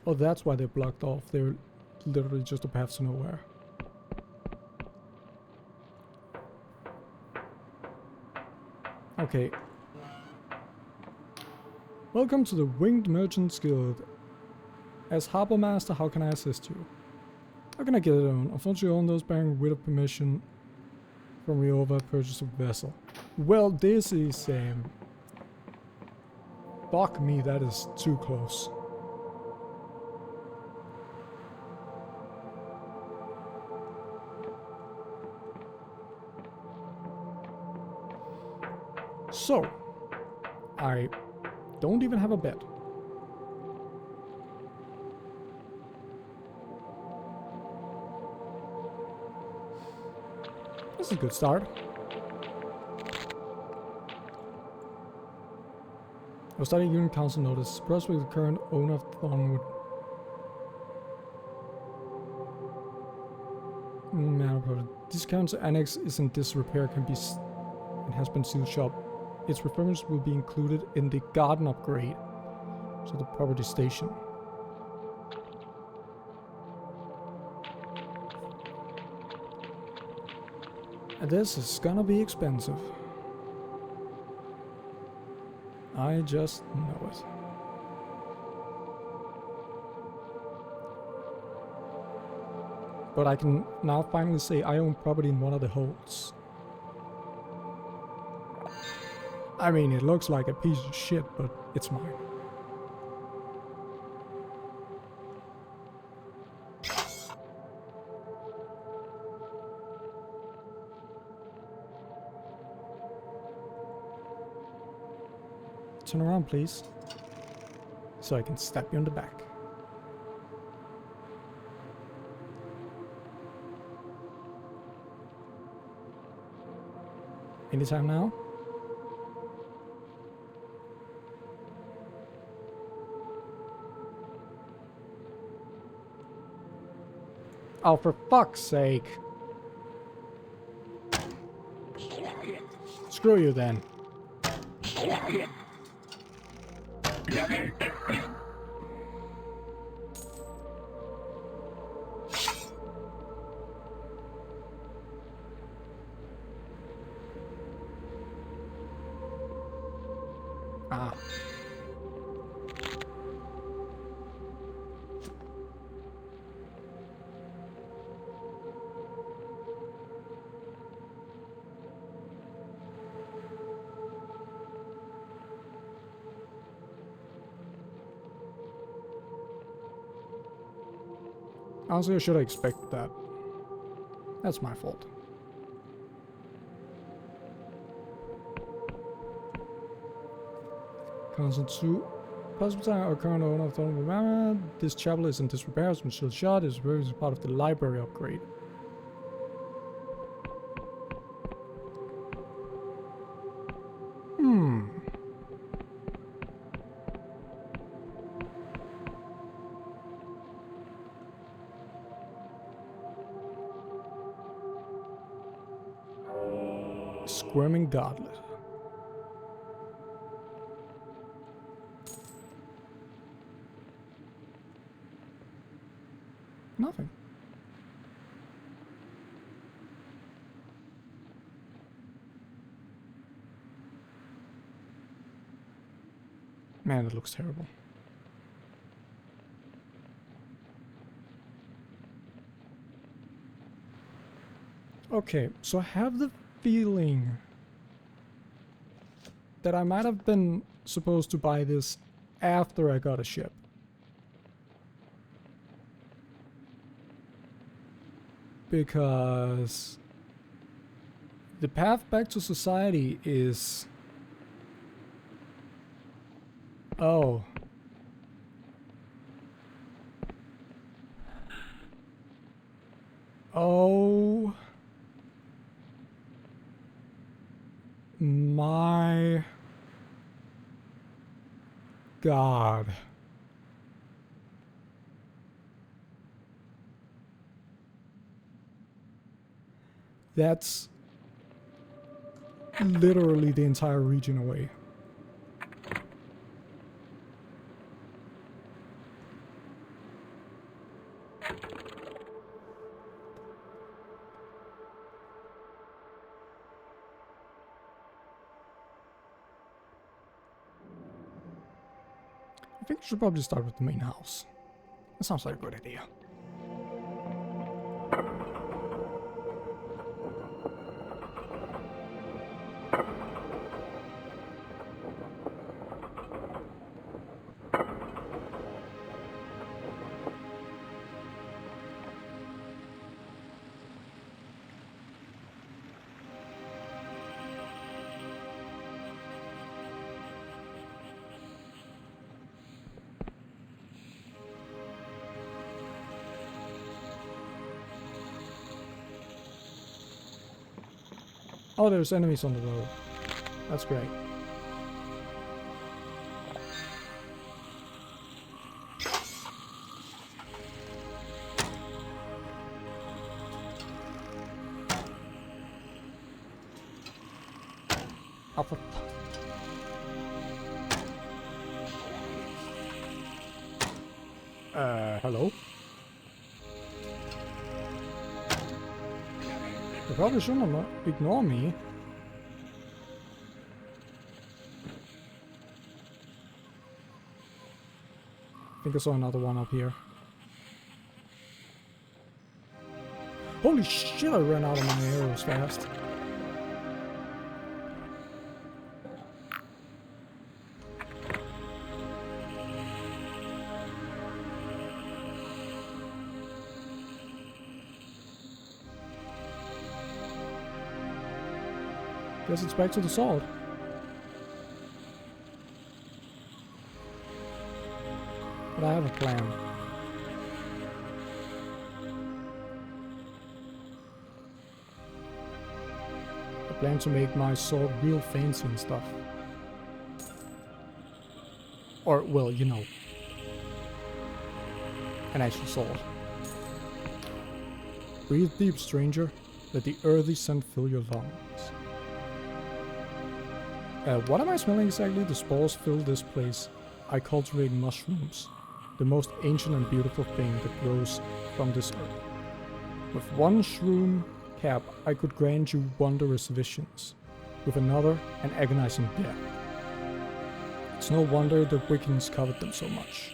Oh, that's why they're blocked off. They're literally just a path to nowhere. Okay. Welcome to the Winged Merchants Guild. As Harbor Master, how can I assist you? How can I get it on? Unfortunately, own those bearing with permission from your over purchase of vessel. Well, this is fuck me, that is too close. So, I don't even have a bet. This is a good start. Our studying Union Council notice. Prospect the current owner of Thornwood Manor Project. This council annex is in disrepair and has been sealed shop. Its refurbishment will be included in the garden upgrade, so the property station. And this is gonna be expensive. I just know it. But I can now finally say I own property in one of the holds. I mean, it looks like a piece of shit, but it's mine. Turn around, please. So I can stab you in the back. Anytime now? Oh, for fuck's sake. Screw you then. Ah. Honestly, I should have expected that. That's my fault. Council 2 Hospital, our current owner of Thornwood Manor. This chapel is in disrepair, has been still shut. It's part of the library upgrade. Squirming Godlet. Nothing. Man, it looks terrible. Okay, so I have the feeling that I might have been supposed to buy this after I got a ship. Because the path back to society is... Oh. Oh. My God. That's literally the entire region away. I think I should probably start with the main house. That sounds like a good idea. Oh, there's enemies on the road. That's great. Oh, for hello? They probably shouldn't ignore me. I think I saw another one up here. Holy shit, I ran out of my arrows fast. Guess it's back to the sword. But I have a plan. I plan to make my sword real fancy and stuff. Or, well, you know, an actual sword. Breathe deep, stranger. Let the earthy scent fill your lungs. What am I smelling exactly? The spores fill this place. I cultivate mushrooms, the most ancient and beautiful thing that grows from this earth. With one shroom cap, I could grant you wondrous visions. With another, an agonizing death. It's no wonder the Wiccans covered them so much.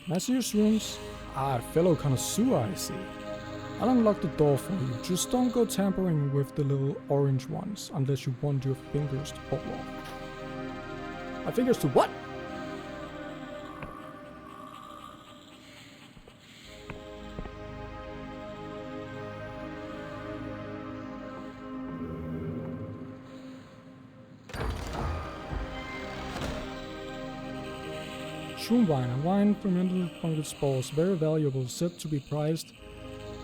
Can I see your shrooms? Ah, fellow connoisseur, I see. I'll unlock the door for you. Just don't go tampering with the little orange ones unless you want your fingers to pop off. My fingers to what? mushroom wine, a wine fermented fungus spores, very valuable, said to be prized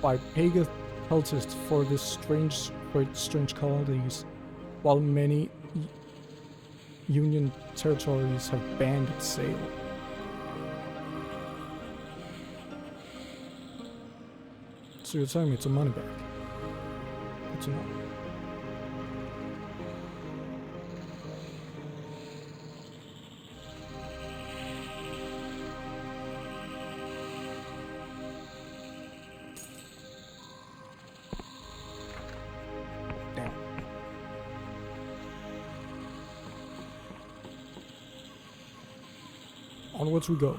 by pagan cultists for this strange qualities, while many Union territories have banned its sale. So you're telling me it's a money bag? Good to know. Damn. Onwards we go.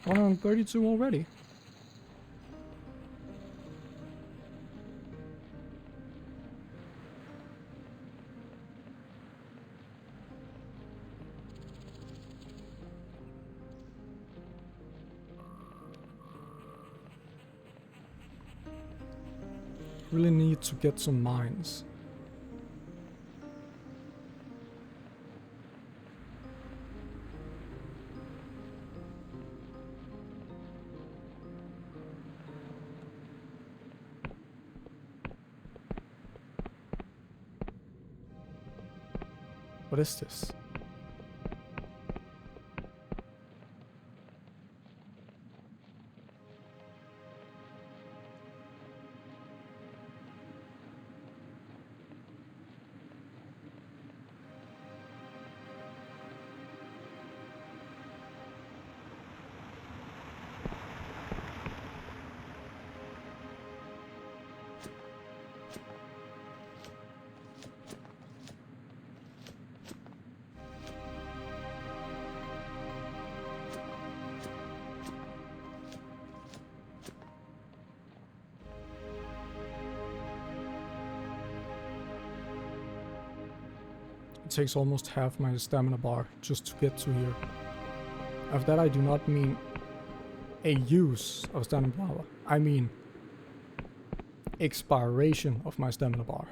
I'm 32 already. Really need to get some mines. What is this? It takes almost half my stamina bar just to get to here. Of that I do not mean a use of stamina bar. I mean expiration of my stamina bar.